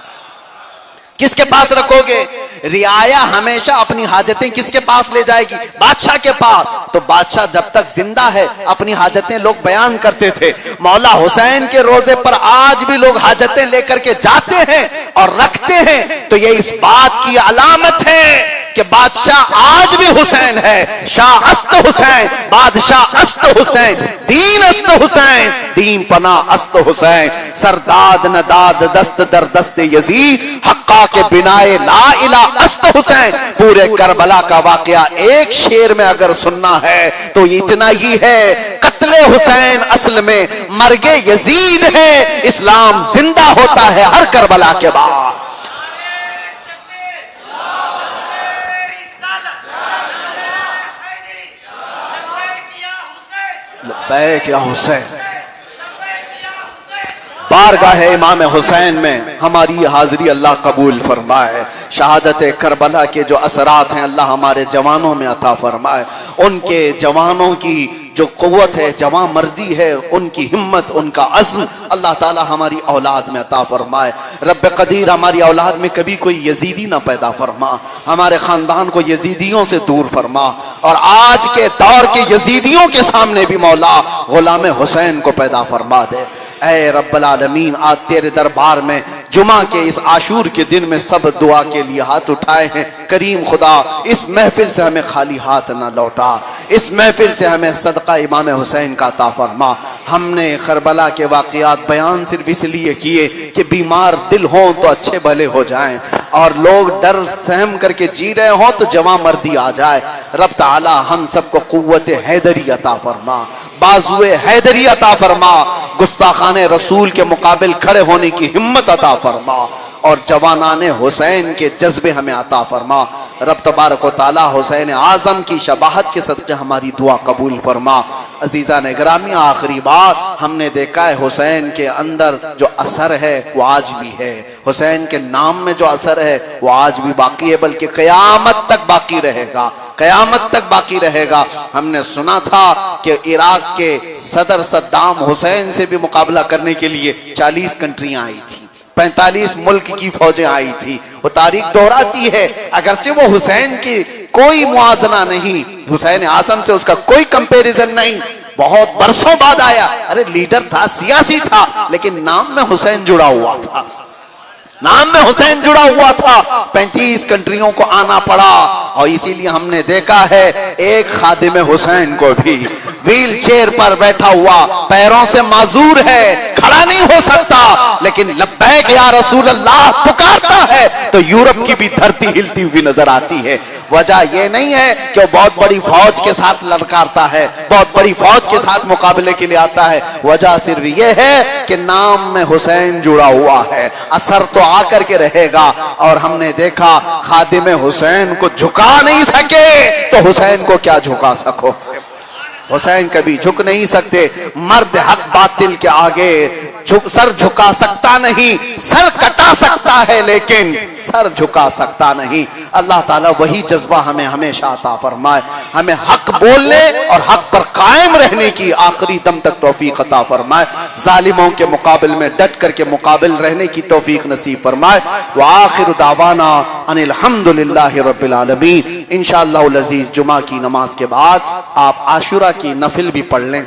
किसके पास रखोगे? रियाया हमेशा अपनी हाजतें किसके पास ले जाएगी? बादशाह के पास। तो बादशाह जब तक जिंदा है अपनी हाजतें लोग बयान करते थे। मौला हुसैन के रोजे पर आज भी लोग हाजतें लेकर के जाते हैं और रखते हैं, तो ये इस बात की अलामत है कि बादशाह आज भी हुसैन है। शाह अस्त हुसैन, बादशाह अस्त हुसैन, दीन अस्त हुसैन, दीन पना अस्त हुसैन, सरदाद नदाद दस्त दर दस्त यजीद, हक्का के बिनाए ला इला अस्त हुसैन। पूरे करबला का वाकया एक शेर में अगर सुनना है तो इतना ही है, कत्ले हुसैन असल में मर्गे यजीद है। इस्लाम जिंदा होता है हर करबला के बाद। लब्बैक या हुसैन। बारगाह इमाम हुसैन में हमारी हाजिरी अल्लाह कबूल फरमाए। शहादत करबला के जो असरात हैं अल्लाह हमारे जवानों में अता फरमाए। उनके जवानों की जो कुव्वत है, जवां मर्दी है, उनकी हिम्मत, उनका अज़्म अल्लाह ताला हमारी औलाद में अता फरमाए। रब कदीर हमारी औलाद में कभी कोई यजीदी ना पैदा फरमा, हमारे खानदान को यजीदियों से दूर फरमा, और आज के दौर के यजीदियों के सामने भी मौला गुलाम हुसैन को पैदा फरमा दे। ऐ रब्बल आलमीन, आज तेरे दरबार में जुमा के इस आशूर के दिन में सब दुआ के लिए हाथ उठाए हैं। करीम खुदा इस महफिल से हमें खाली हाथ ना लौटा, इस महफिल से हमें सदका इमाम हुसैन का अता फरमा। हमने करबला के वाकयात बयान सिर्फ इसलिए किए कि बीमार दिल हों तो अच्छे भले हो जाएं, और लोग डर सहम करके जी रहे हों तो जवां मर्दी आ जाए। रब ताला हम सबको कुव्वत हैदरी अता फरमा, बाजुए हैदरी अता फरमा, गुस्ताखाने रसूल के मुकाबिल खड़े होने की हिम्मत अता फरमा, और जवानाने हुसैन के जज्बे हमें अता फरमा। रब तबारक व तआला हुसैन आजम की शबाहत के सदक़े हमारी दुआ कबूल फरमा। अजीज़ा ने गिरामी, आखिरी बात हमने देखा है, हुसैन के अंदर जो असर है वो आज भी है, हुसैन के नाम में जो असर है वो आज भी बाकी है, बल्कि क़यामत तक बाकी रहेगा, क़यामत तक बाकी रहेगा। हमने सुना था कि इराक के सदर सद्दाम हुसैन से भी मुकाबला करने के लिए 40 कंट्रियां आई थी, 45 मुल्क की फौजें आई थी। वो तारीख दोहराती है, अगरचे वो हुसैन की कोई मुआजना नहीं, हुसैन आजम से उसका कोई कंपैरिजन नहीं, बहुत बरसों बाद आया। अरे लीडर था, सियासी था, लेकिन नाम में हुसैन जुड़ा हुआ था, नाम में हुसैन जुड़ा हुआ था। 35 कंट्रियों को आना पड़ा, और इसीलिए हमने देखा है एक खादिम हुसैन को भी व्हील चेयर पर बैठा हुआ, पैरों से माजूर है, खड़ा नहीं हो सकता, लेकिन लब्बैक या रसूल अल्लाह पुकारता है तो यूरोप की भी धरती हिलती हुई नजर आती है। वजह यह नहीं है कि वो बहुत बड़ी फौज के साथ लड़कारता है, बहुत बड़ी फौज के साथ मुकाबले के लिए आता है, वजह सिर्फ यह है कि नाम में हुसैन जुड़ा हुआ है, असर तो आकर के रहेगा। और हमने देखा खादिम हुसैन को झुका नहीं सके तो हुसैन को क्या झुका सको, हुसैन कभी झुक नहीं सकते। मर्द हक बातिल के आगे सर झुका सकता नहीं, सर कटा सकता है लेकिन सर झुका सकता नहीं। अल्लाह ताला वही जज्बा हमें हमेशा अता फरमाए, हमें हक बोलने और हक पर कायम रहने की आखिरी दम तक तौफीक अता फरमाए, जालिमों के मुकाबिल में डट करके मुकाबिल रहने की तौफीक नसीब फरमाए। व आखिर दावाना अनिल हम्दुलिल्लाहि रब्बिल आलमीन। इंशाअल्लाह अज़ीज़ जुमा की नमाज के बाद आप आशुरा की नफिल भी पढ़ लें,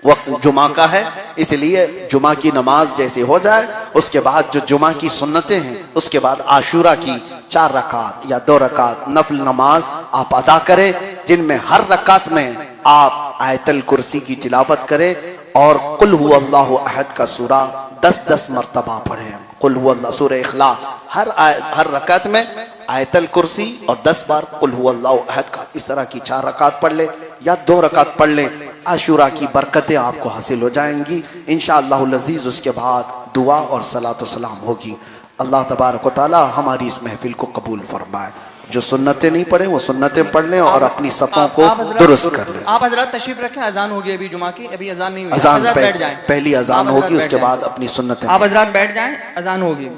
वक्त जुमा का है, इसलिए जुमा की नमाज जैसे हो जाए उसके बाद जो जुमा की सुन्नतें हैं उसके बाद आशुरा की 4 रकात या 2 रकात नफल नमाज आप अदा करें, जिनमें हर रकात में आप आयतल कुर्सी की तिलावत करें और कुल हुवल्लाहु अहद का सूरा 10-10 मरतबा पढ़ें। कुल हुवल्लाह सूरह इखलास हर रकात में आयतल कुर्सी और 10 बार कुल हुवल्लाहु अहद का, इस तरह की 4 रकात पढ़ ले या 2 रकात पढ़ लें। आशुरा की बरकतें आपको हासिल हो जाएंगी इंशाअल्लाह अज़ीज़। उसके बाद दुआ और सलातो सलाम होगी। अल्लाह तबारक व तआला हमारी इस महफिल को कबूल फरमाए। जो सुन्नतें नहीं पढ़े वो सुन्नतें पढ़ लें और अपनी सफ़ों को दुरुस्त कर लें। आप हजरत तशरीफ रखें, अजान होगी अभी जुमा की, अभी अजान नहीं हुई। अजान बैठ जाएं, पहली अजान होगी, उसके बाद अपनी सुन्नतें आप हजरत बैठ जाएं, अजान होगी।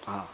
हाँ।